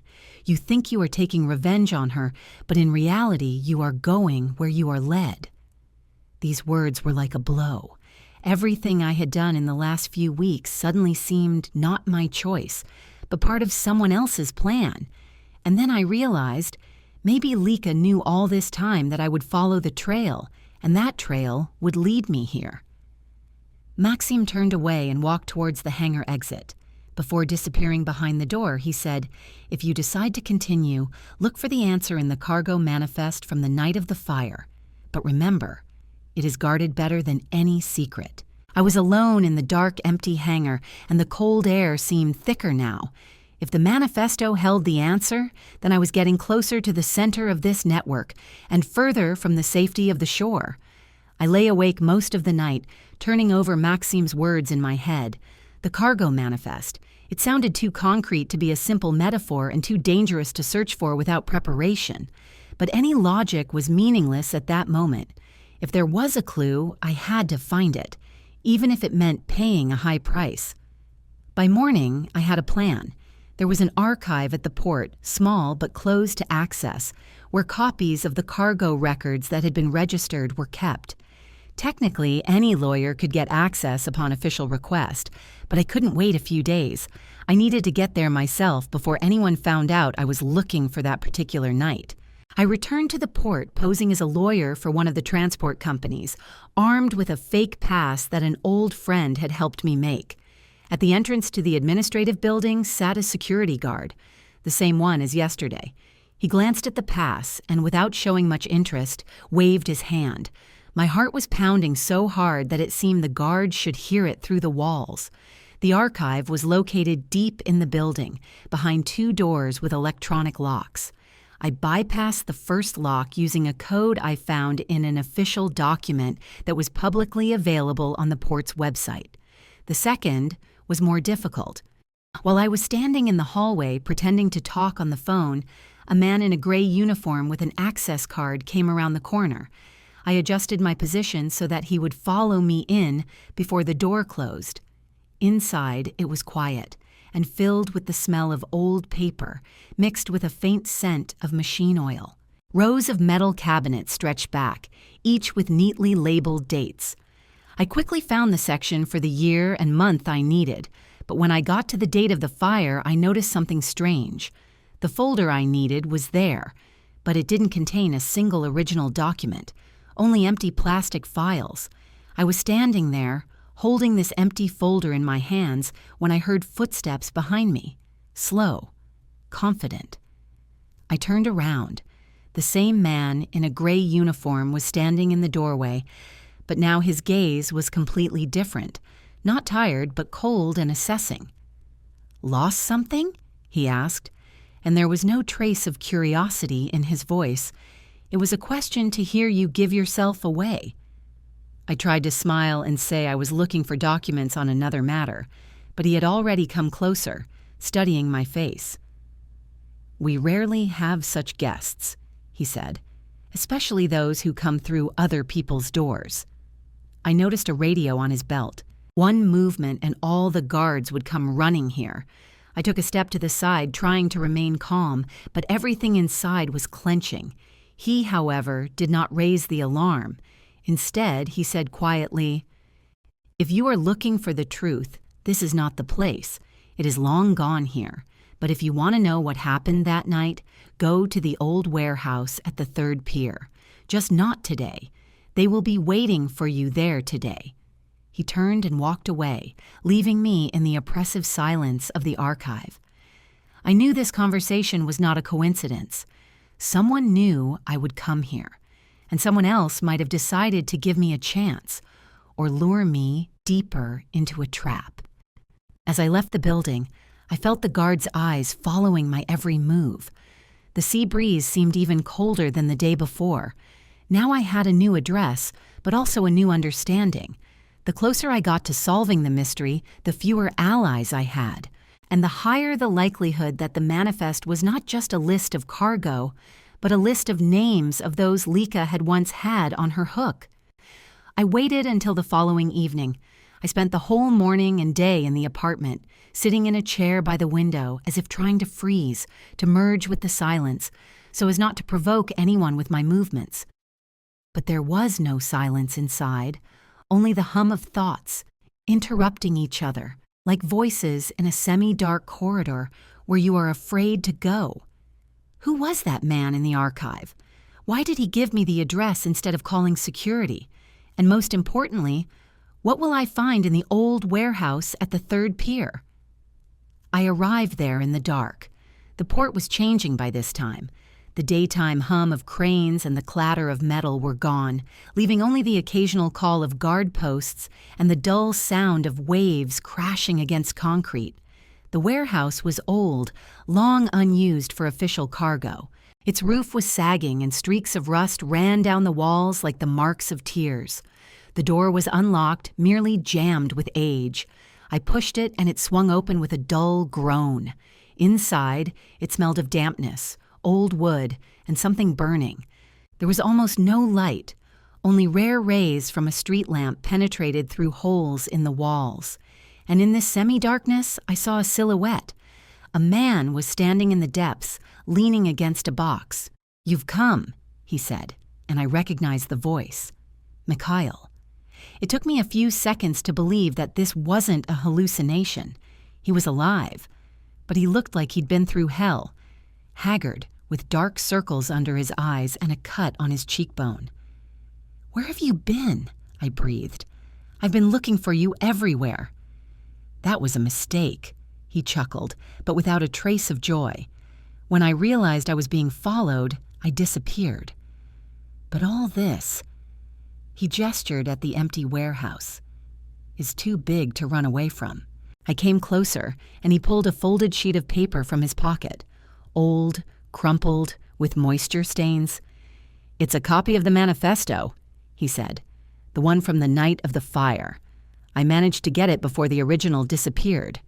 You think you are taking revenge on her, but in reality you are going where you are led." These words were like a blow. Everything I had done in the last few weeks suddenly seemed not my choice, but part of someone else's plan. And then I realized maybe Lika knew all this time that I would follow the trail, and that trail would lead me here. Maxim turned away and walked towards the hangar exit. Before disappearing behind the door, he said, "If you decide to continue, look for the answer in the cargo manifest from the night of the fire. But remember, it is guarded better than any secret." I was alone in the dark, empty hangar, and the cold air seemed thicker now. If the manifesto held the answer, then I was getting closer to the center of this network and further from the safety of the shore. I lay awake most of the night, turning over Maxim's words in my head. The cargo manifest. It sounded too concrete to be a simple metaphor and too dangerous to search for without preparation. But any logic was meaningless at that moment. If there was a clue, I had to find it, even if it meant paying a high price. By morning, I had a plan. There was an archive at the port, small but closed to access, where copies of the cargo records that had been registered were kept. Technically, any lawyer could get access upon official request, but I couldn't wait a few days. I needed to get there myself before anyone found out I was looking for that particular night. I returned to the port posing as a lawyer for one of the transport companies, armed with a fake pass that an old friend had helped me make. At the entrance to the administrative building sat a security guard, the same one as yesterday. He glanced at the pass and, without showing much interest, waved his hand. My heart was pounding so hard that it seemed the guard should hear it through the walls. The archive was located deep in the building, behind 2 doors with electronic locks. I bypassed the first lock using a code I found in an official document that was publicly available on the port's website. The second was more difficult. While I was standing in the hallway pretending to talk on the phone, a man in a gray uniform with an access card came around the corner. I adjusted my position so that he would follow me in before the door closed. Inside, it was quiet and filled with the smell of old paper, mixed with a faint scent of machine oil. Rows of metal cabinets stretched back, each with neatly labeled dates. I quickly found the section for the year and month I needed, but when I got to the date of the fire, I noticed something strange. The folder I needed was there, but it didn't contain a single original document, only empty plastic files. I was standing there, holding this empty folder in my hands, when I heard footsteps behind me, slow, confident. I turned around. The same man in a gray uniform was standing in the doorway, but now his gaze was completely different, not tired but cold and assessing. "Lost something?" he asked, and there was no trace of curiosity in his voice. It was a question to hear you give yourself away. I tried to smile and say I was looking for documents on another matter, but he had already come closer, studying my face. "We rarely have such guests," he said, "especially those who come through other people's doors." I noticed a radio on his belt. One movement and all the guards would come running here. I took a step to the side, trying to remain calm, but everything inside was clenching. He, however, did not raise the alarm. Instead, he said quietly, "If you are looking for the truth, this is not the place. It is long gone here. But if you want to know what happened that night, go to the old warehouse at the 3rd pier. Just not today. They will be waiting for you there today." He turned and walked away, leaving me in the oppressive silence of the archive. I knew this conversation was not a coincidence. Someone knew I would come here, and someone else might have decided to give me a chance or lure me deeper into a trap. As I left the building, I felt the guard's eyes following my every move. The sea breeze seemed even colder than the day before. Now I had a new address, but also a new understanding. The closer I got to solving the mystery, the fewer allies I had, and the higher the likelihood that the manifest was not just a list of cargo, but a list of names of those Lika had once had on her hook. I waited until the following evening. I spent the whole morning and day in the apartment, sitting in a chair by the window as if trying to freeze, to merge with the silence, so as not to provoke anyone with my movements. But there was no silence inside, only the hum of thoughts, interrupting each other, like voices in a semi-dark corridor where you are afraid to go. Who was that man in the archive? Why did he give me the address instead of calling security? And most importantly, what will I find in the old warehouse at the 3rd pier? I arrived there in the dark. The port was changing by this time. The daytime hum of cranes and the clatter of metal were gone, leaving only the occasional call of guard posts and the dull sound of waves crashing against concrete. The warehouse was old, long unused for official cargo. Its roof was sagging and streaks of rust ran down the walls like the marks of tears. The door was unlocked, merely jammed with age. I pushed it and it swung open with a dull groan. Inside, it smelled of dampness, old wood, and something burning. There was almost no light. Only rare rays from a street lamp penetrated through holes in the walls. And in this semi-darkness, I saw a silhouette. A man was standing in the depths, leaning against a box. "You've come," he said, and I recognized the voice. Mikhail. It took me a few seconds to believe that this wasn't a hallucination. He was alive, but he looked like he'd been through hell, haggard, with dark circles under his eyes and a cut on his cheekbone. "Where have you been?" I breathed. "I've been looking for you everywhere." "That was a mistake," he chuckled, but without a trace of joy. "When I realized I was being followed, I disappeared. But all this," he gestured at the empty warehouse, "is too big to run away from." I came closer, and he pulled a folded sheet of paper from his pocket, old, crumpled, with moisture stains. "It's a copy of the manifesto," he said, "the one from the night of the fire. I managed to get it before the original disappeared."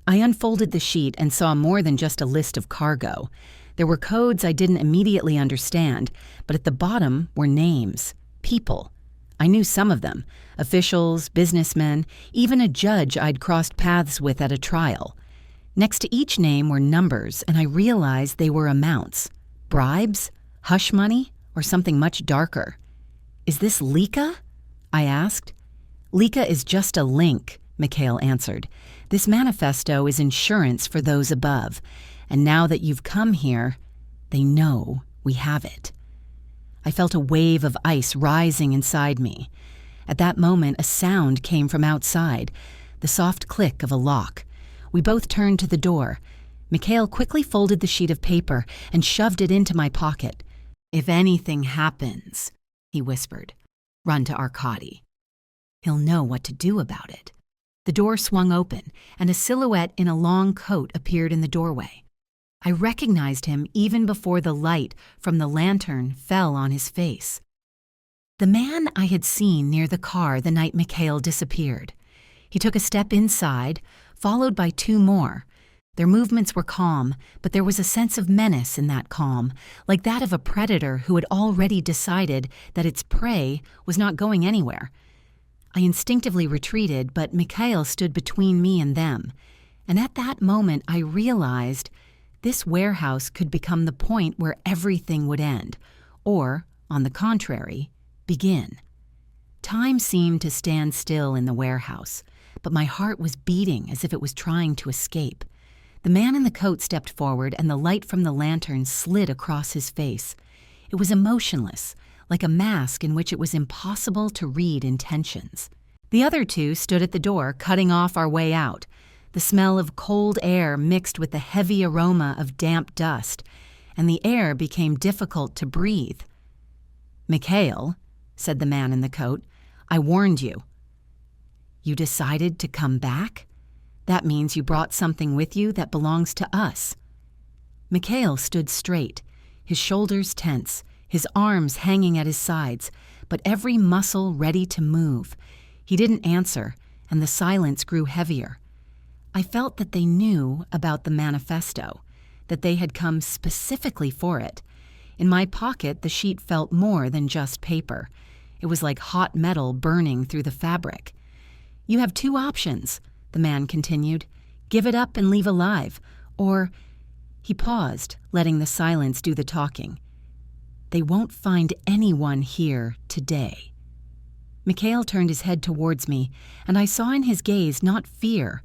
I unfolded the sheet and saw more than just a list of cargo. There were codes I didn't immediately understand, but at the bottom were names, people. I knew some of them, officials, businessmen, even a judge I'd crossed paths with at a trial. Next to each name were numbers, and I realized they were amounts. Bribes? Hush money or something much darker? Is this Lika? I asked. Lika is just a link, Mikhail answered. This manifesto is insurance for those above, and now that you've come here, they know we have it. I felt a wave of ice rising inside me. At that moment, a sound came from outside, the soft click of a lock. We both turned to the door. Mikhail quickly folded the sheet of paper and shoved it into my pocket. If anything happens, he whispered, run to Arkady. He'll know what to do about it. The door swung open, and a silhouette in a long coat appeared in the doorway. I recognized him even before the light from the lantern fell on his face. The man I had seen near the car the night Mikhail disappeared. He took a step inside, followed by two more. Their movements were calm, but there was a sense of menace in that calm, like that of a predator who had already decided that its prey was not going anywhere. I instinctively retreated, but Mikhail stood between me and them. And at that moment, I realized this warehouse could become the point where everything would end, or, on the contrary, begin. Time seemed to stand still in the warehouse, but my heart was beating as if it was trying to escape. The man in the coat stepped forward, and the light from the lantern slid across his face. It was emotionless, like a mask in which it was impossible to read intentions. The other two stood at the door, cutting off our way out. The smell of cold air mixed with the heavy aroma of damp dust, and the air became difficult to breathe. "Mikhail," said the man in the coat, "I warned you." "You decided to come back? That means you brought something with you that belongs to us." Mikhail stood straight, his shoulders tense, his arms hanging at his sides, but every muscle ready to move. He didn't answer, and the silence grew heavier. I felt that they knew about the manifesto, that they had come specifically for it. In my pocket, the sheet felt more than just paper. It was like hot metal burning through the fabric. "You have two options," the man continued. "Give it up and leave alive, or—" He paused, letting the silence do the talking. "They won't find anyone here today." Mikhail turned his head towards me, and I saw in his gaze not fear,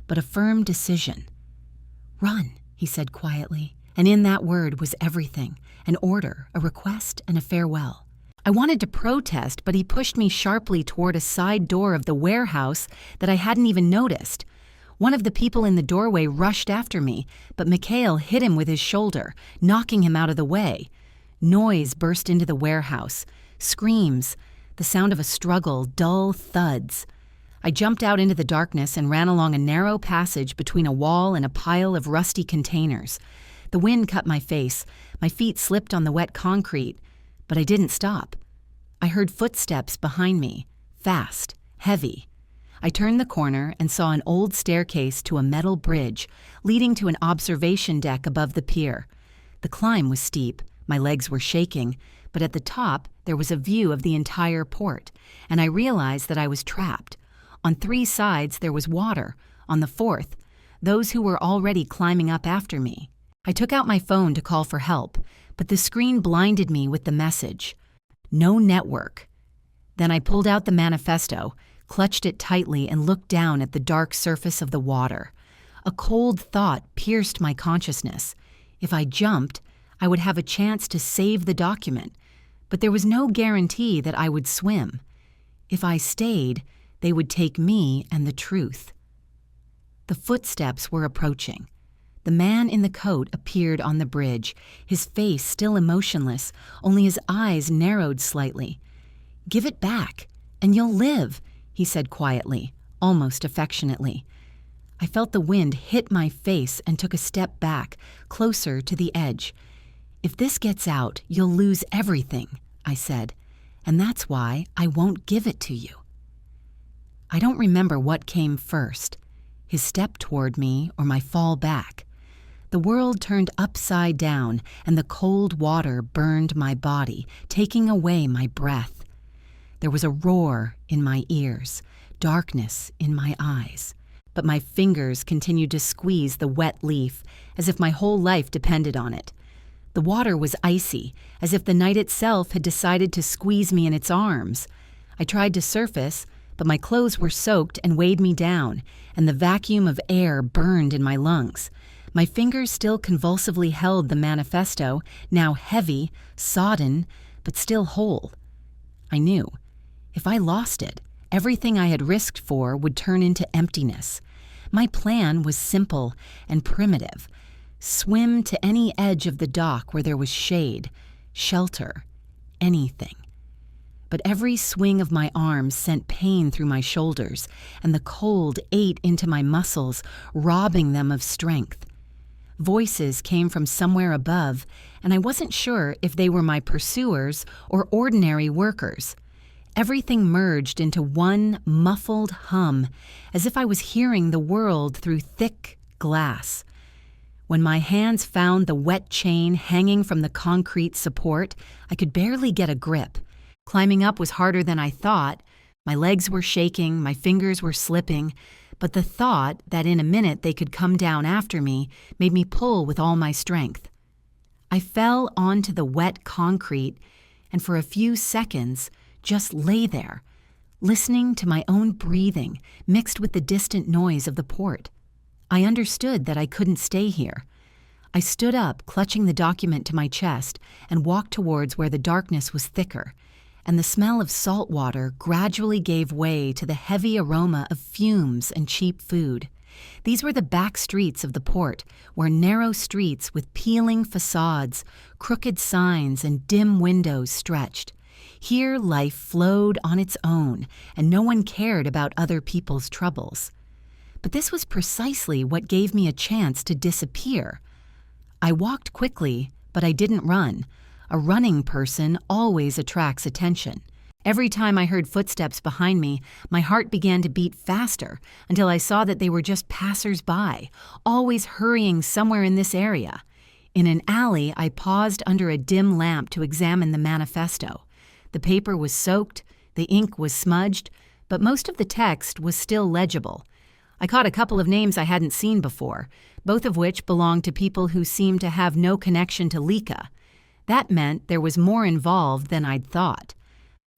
but a firm decision. "Run," he said quietly, and in that word was everything, an order, a request, and a farewell. I wanted to protest, but he pushed me sharply toward a side door of the warehouse that I hadn't even noticed. One of the people in the doorway rushed after me, but Mikhail hit him with his shoulder, knocking him out of the way. Noise burst into the warehouse. Screams, the sound of a struggle, dull thuds. I jumped out into the darkness and ran along a narrow passage between a wall and a pile of rusty containers. The wind cut my face. My feet slipped on the wet concrete, but I didn't stop. I heard footsteps behind me, fast, heavy. I turned the corner and saw an old staircase to a metal bridge leading to an observation deck above the pier. The climb was steep, my legs were shaking, but at the top there was a view of the entire port, and I realized that I was trapped. On 3 sides there was water, on the 4th, those who were already climbing up after me. I took out my phone to call for help, but the screen blinded me with the message, "No network." Then I pulled out the manifesto, clutched it tightly, and looked down at the dark surface of the water. A cold thought pierced my consciousness. If I jumped, I would have a chance to save the document, but there was no guarantee that I would swim. If I stayed, they would take me and the truth. The footsteps were approaching. The man in the coat appeared on the bridge, his face still emotionless, only his eyes narrowed slightly. "Give it back, and you'll live," he said quietly, almost affectionately. I felt the wind hit my face and took a step back, closer to the edge. "If this gets out, you'll lose everything," I said, "and that's why I won't give it to you." I don't remember what came first, his step toward me or my fall back. The world turned upside down, and the cold water burned my body, taking away my breath. There was a roar in my ears, darkness in my eyes, but my fingers continued to squeeze the wet leaf as if my whole life depended on it. The water was icy, as if the night itself had decided to squeeze me in its arms. I tried to surface, but my clothes were soaked and weighed me down, and the vacuum of air burned in my lungs. My fingers still convulsively held the manifesto, now heavy, sodden, but still whole. I knew, if I lost it, everything I had risked for would turn into emptiness. My plan was simple and primitive. Swim to any edge of the dock where there was shade, shelter, anything. But every swing of my arms sent pain through my shoulders, and the cold ate into my muscles, robbing them of strength. Voices came from somewhere above, and I wasn't sure if they were my pursuers or ordinary workers. Everything merged into one muffled hum, as if I was hearing the world through thick glass. When my hands found the wet chain hanging from the concrete support, I could barely get a grip. Climbing up was harder than I thought. My legs were shaking, my fingers were slipping, but the thought that in a minute they could come down after me made me pull with all my strength. I fell onto the wet concrete and for a few seconds just lay there, listening to my own breathing mixed with the distant noise of the port. I understood that I couldn't stay here. I stood up, clutching the document to my chest, and walked towards where the darkness was thicker, and the smell of salt water gradually gave way to the heavy aroma of fumes and cheap food. These were the back streets of the port, where narrow streets with peeling facades, crooked signs, and dim windows stretched. Here life flowed on its own, and no one cared about other people's troubles. But this was precisely what gave me a chance to disappear. I walked quickly, but I didn't run. A running person always attracts attention. Every time I heard footsteps behind me, my heart began to beat faster until I saw that they were just passers-by, always hurrying somewhere in this area. In an alley, I paused under a dim lamp to examine the manifesto. The paper was soaked, the ink was smudged, but most of the text was still legible. I caught a couple of names I hadn't seen before, both of which belonged to people who seemed to have no connection to Lika. That meant there was more involved than I'd thought.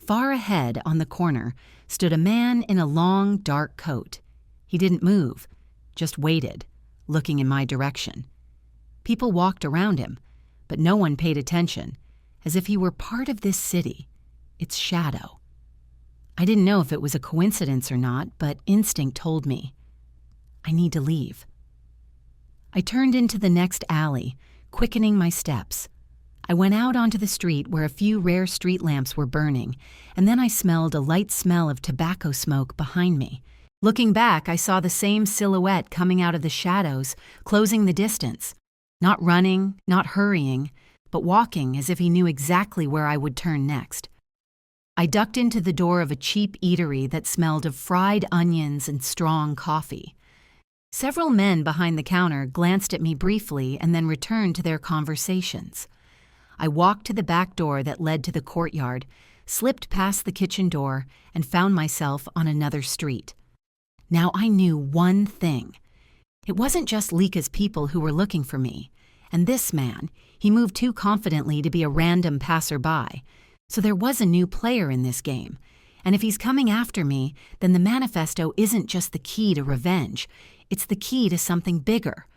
Far ahead on the corner stood a man in a long, dark coat. He didn't move, just waited, looking in my direction. People walked around him, but no one paid attention, as if he were part of this city, its shadow. I didn't know if it was a coincidence or not, but instinct told me, I need to leave. I turned into the next alley, quickening my steps. I went out onto the street where a few rare street lamps were burning, and then I smelled a light smell of tobacco smoke behind me. Looking back, I saw the same silhouette coming out of the shadows, closing the distance. Not running, not hurrying, but walking as if he knew exactly where I would turn next. I ducked into the door of a cheap eatery that smelled of fried onions and strong coffee. Several men behind the counter glanced at me briefly and then returned to their conversations. I walked to the back door that led to the courtyard, slipped past the kitchen door, and found myself on another street. Now I knew one thing. It wasn't just Lika's people who were looking for me, and this man, he moved too confidently to be a random passerby. So there was a new player in this game, and if he's coming after me, then the manifesto isn't just the key to revenge, it's the key to something bigger.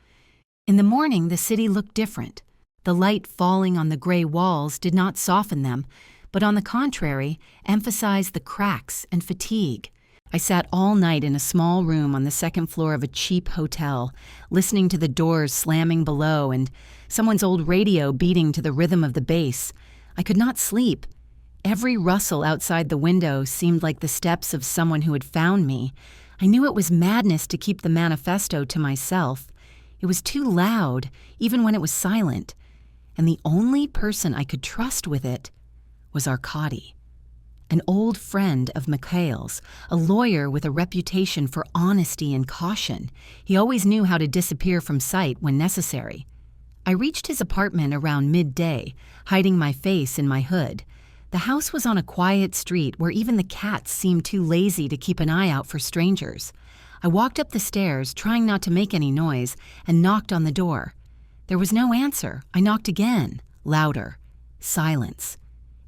In the morning, the city looked different. The light falling on the gray walls did not soften them, but on the contrary, emphasized the cracks and fatigue. I sat all night in a small room on the second floor of a cheap hotel, listening to the doors slamming below and someone's old radio beating to the rhythm of the bass. I could not sleep. Every rustle outside the window seemed like the steps of someone who had found me. I knew it was madness to keep the manifesto to myself. It was too loud, even when it was silent. And the only person I could trust with it was Arkady, an old friend of Mikhail's, a lawyer with a reputation for honesty and caution. He always knew how to disappear from sight when necessary. I reached his apartment around midday, hiding my face in my hood. The house was on a quiet street where even the cats seemed too lazy to keep an eye out for strangers. I walked up the stairs, trying not to make any noise, and knocked on the door. There was no answer. I knocked again, louder. Silence.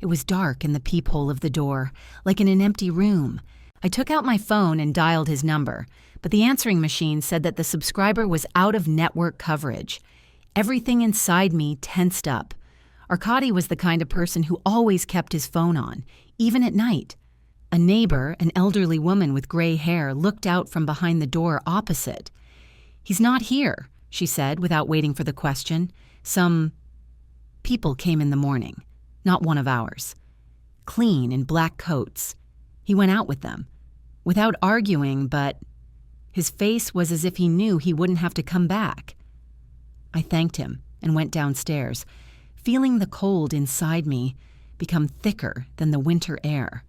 It was dark in the peephole of the door, like in an empty room. I took out my phone and dialed his number, but the answering machine said that the subscriber was out of network coverage. Everything inside me tensed up. Arkady was the kind of person who always kept his phone on, even at night. A neighbor, an elderly woman with gray hair, looked out from behind the door opposite. "He's not here," she said without waiting for the question. "Some people came in the morning, not one of ours. Clean in black coats. He went out with them. Without arguing, but his face was as if he knew he wouldn't have to come back." I thanked him and went downstairs, feeling the cold inside me become thicker than the winter air.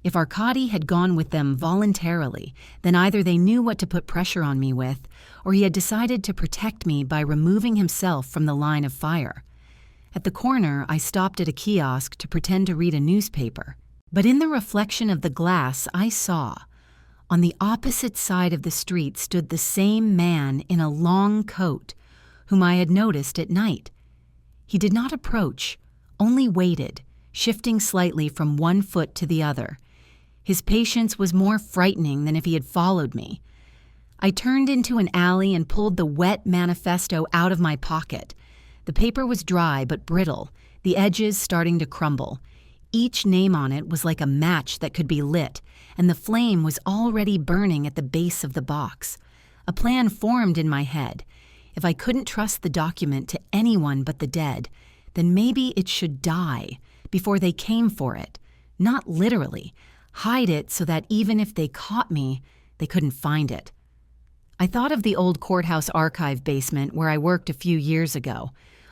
If Arkady had gone with them voluntarily, then either they knew what to put pressure on me with, or he had decided to protect me by removing himself from the line of fire. At the corner, I stopped at a kiosk to pretend to read a newspaper. But in the reflection of the glass, I saw, on the opposite side of the street stood the same man in a long coat, whom I had noticed at night. He did not approach, only waited, shifting slightly from one foot to the other. His patience was more frightening than if he had followed me. I turned into an alley and pulled the wet manifesto out of my pocket. The paper was dry but brittle, the edges starting to crumble. Each name on it was like a match that could be lit, and the flame was already burning at the base of the box. A plan formed in my head. If I couldn't trust the document to anyone but the dead, then maybe it should die before they came for it. Not literally. Hide it so that even if they caught me, they couldn't find it. I thought of the old courthouse archive basement where I worked a few years ago.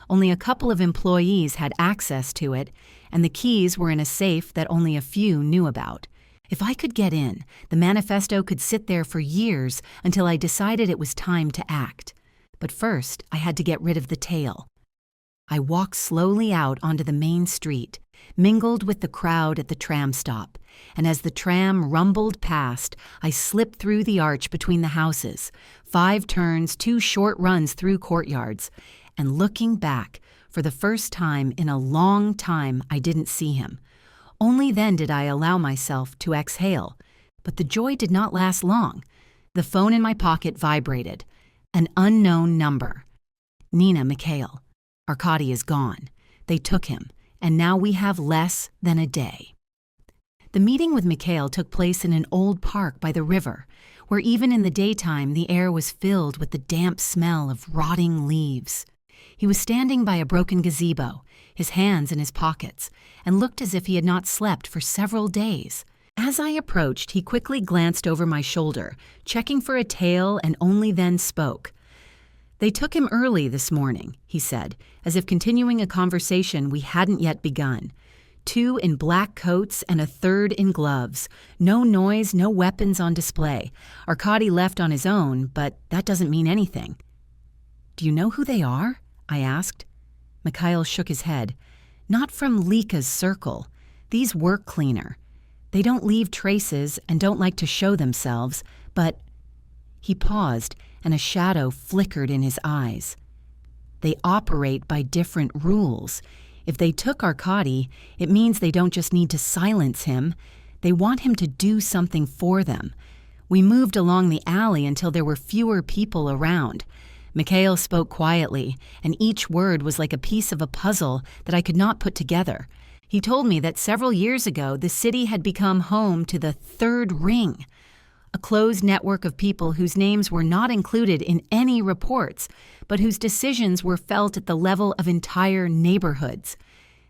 Only a couple of employees had access to it, and the keys were in a safe that only a few knew about. If I could get in, the manifesto could sit there for years until I decided it was time to act. But first, I had to get rid of the tail. I walked slowly out onto the main street, mingled with the crowd at the tram stop, and as the tram rumbled past, I slipped through the arch between the houses, 5 turns, 2 short runs through courtyards, and looking back, for the first time in a long time, I didn't see him. Only then did I allow myself to exhale, but the joy did not last long. The phone in my pocket vibrated. An unknown number. "Nina, Mikhail. Arkady is gone. They took him, and now we have less than a day." The meeting with Mikhail took place in an old park by the river, where even in the daytime the air was filled with the damp smell of rotting leaves. He was standing by a broken gazebo, his hands in his pockets, and looked as if he had not slept for several days. As I approached, he quickly glanced over my shoulder, checking for a tail, and only then spoke. "They took him early this morning," he said, as if continuing a conversation we hadn't yet begun. 2 in black coats and a 3rd in gloves. No noise, no weapons on display. Arkady left on his own, but that doesn't mean anything. "Do you know who they are?" I asked. Mikhail shook his head. "Not from Lika's circle. These work cleaner. They don't leave traces and don't like to show themselves, but—" He paused, and a shadow flickered in his eyes. "They operate by different rules. If they took Arkady, it means they don't just need to silence him. They want him to do something for them. We moved along the alley until there were fewer people around. Mikhail spoke quietly, and each word was like a piece of a puzzle that I could not put together. He told me that several years ago the city had become home to the Third Ring, a closed network of people whose names were not included in any reports, but whose decisions were felt at the level of entire neighborhoods.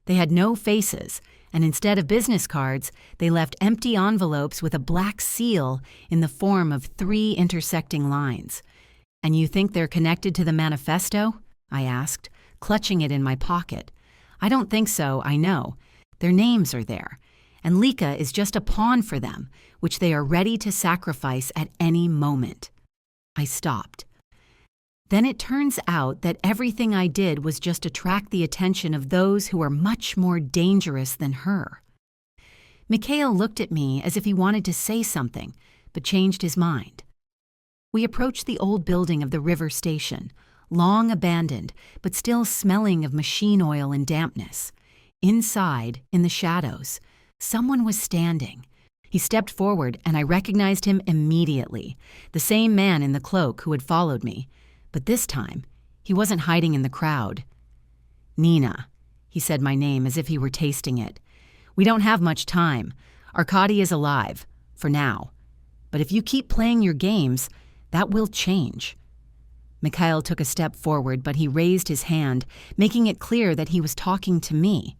They had no faces, and instead of business cards, they left empty envelopes with a black seal in the form of 3 intersecting lines. "And you think they're connected to the manifesto?" I asked, clutching it in my pocket. "I don't think so, I know. Their names are there, and Lika is just a pawn for them, which they are ready to sacrifice at any moment." I stopped. Then it turns out that everything I did was just attract the attention of those who are much more dangerous than her. Mikhail looked at me as if he wanted to say something, but changed his mind. We approached the old building of the river station, long abandoned, but still smelling of machine oil and dampness. Inside, in the shadows, someone was standing. He stepped forward, and I recognized him immediately, the same man in the cloak who had followed me. But this time, he wasn't hiding in the crowd. "Nina," he said my name as if he were tasting it. "We don't have much time. Arkady is alive, for now. But if you keep playing your games, that will change." Mikhail took a step forward, but he raised his hand, making it clear that he was talking to me.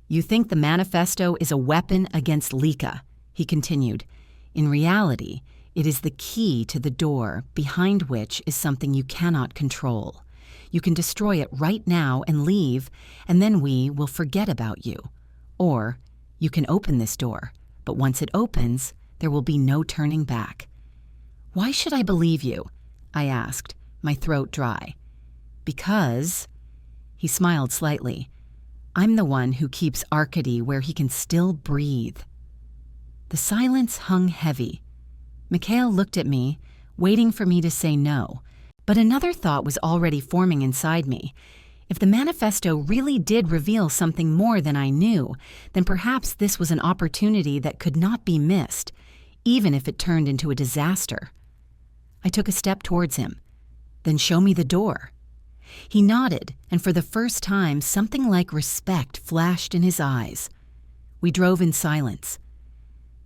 "You think the manifesto is a weapon against Lika," he continued. "In reality, it is the key to the door, behind which is something you cannot control. You can destroy it right now and leave, and then we will forget about you. Or you can open this door, but once it opens, there will be no turning back." "Why should I believe you?" I asked, my throat dry. "Because," he smiled slightly, "I'm the one who keeps Arkady where he can still breathe." The silence hung heavy. Mikhail looked at me, waiting for me to say no, but another thought was already forming inside me. If the manifesto really did reveal something more than I knew, then perhaps this was an opportunity that could not be missed, even if it turned into a disaster. I took a step towards him. "Then show me the door." He nodded, and for the first time, something like respect flashed in his eyes. We drove in silence.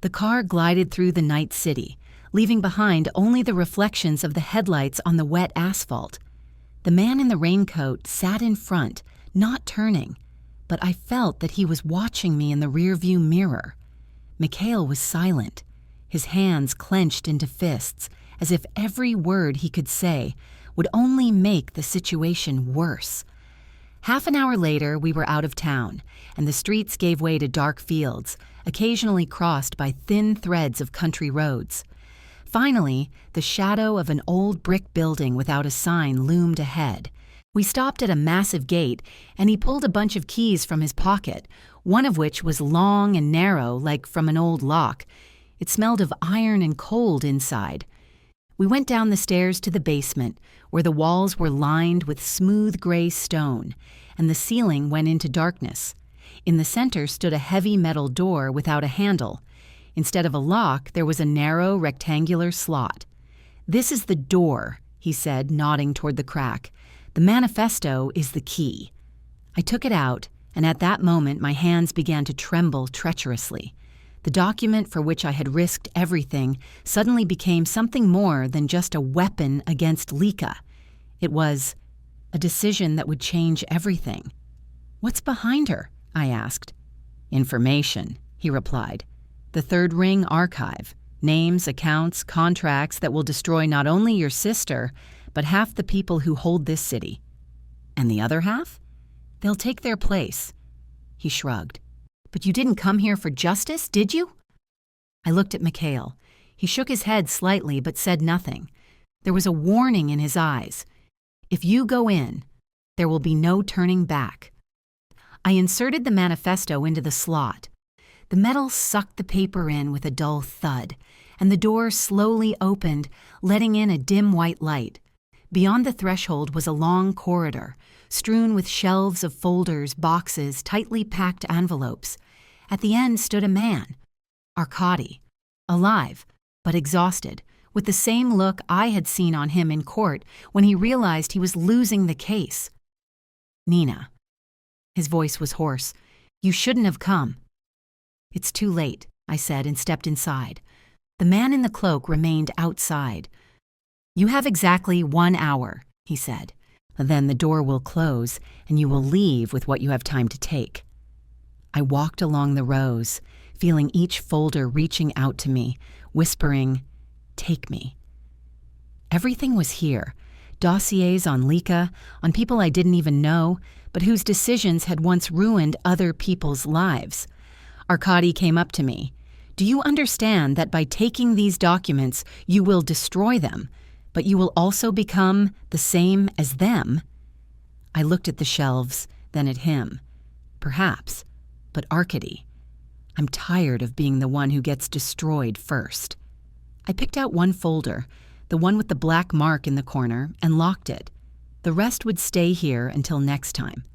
The car glided through the night city, leaving behind only the reflections of the headlights on the wet asphalt. The man in the raincoat sat in front, not turning, but I felt that he was watching me in the rearview mirror. Mikhail was silent, his hands clenched into fists, as if every word he could say would only make the situation worse. Half an hour later, we were out of town, and the streets gave way to dark fields, occasionally crossed by thin threads of country roads. Finally, the shadow of an old brick building without a sign loomed ahead. We stopped at a massive gate, and he pulled a bunch of keys from his pocket, one of which was long and narrow, like from an old lock. It smelled of iron and cold inside. We went down the stairs to the basement, where the walls were lined with smooth gray stone, and the ceiling went into darkness. In the center stood a heavy metal door without a handle. Instead of a lock, there was a narrow rectangular slot. "This is the door," he said, nodding toward the crack. "The manifesto is the key." I took it out, and at that moment my hands began to tremble treacherously. The document for which I had risked everything suddenly became something more than just a weapon against Lika. It was a decision that would change everything. "What's behind her?" I asked. "Information," he replied. "The Third Ring archive. Names, accounts, contracts that will destroy not only your sister, but half the people who hold this city." "And the other half?" "They'll take their place." He shrugged. "But you didn't come here for justice, did you?" I looked at Mikhail. He shook his head slightly but said nothing. There was a warning in his eyes. "If you go in, there will be no turning back." I inserted the manifesto into the slot. The metal sucked the paper in with a dull thud, and the door slowly opened, letting in a dim white light. Beyond the threshold was a long corridor, strewn with shelves of folders, boxes, tightly packed envelopes. At the end stood a man, Arkady, alive, but exhausted, with the same look I had seen on him in court when he realized he was losing the case. "Nina." His voice was hoarse. "You shouldn't have come." "It's too late," I said and stepped inside. The man in the cloak remained outside. "You have exactly 1 hour," he said. "Then the door will close, and you will leave with what you have time to take." I walked along the rows, feeling each folder reaching out to me, whispering, "Take me." Everything was here. Dossiers on Lika, on people I didn't even know, but whose decisions had once ruined other people's lives. Arkady came up to me. "Do you understand that by taking these documents, you will destroy them, but you will also become the same as them?" I looked at the shelves, then at him. Perhaps, but Arkady. I'm tired of being the one who gets destroyed first. I picked out one folder, the one with the black mark in the corner, and locked it. The rest would stay here until next time.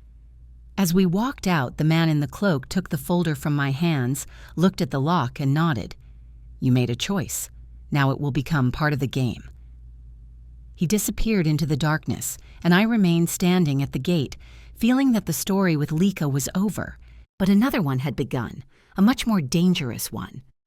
As we walked out, the man in the cloak took the folder from my hands, looked at the lock, and nodded. You made a choice. Now it will become part of the game. He disappeared into the darkness, and I remained standing at the gate, feeling that the story with Lika was over. But another one had begun, a much more dangerous one.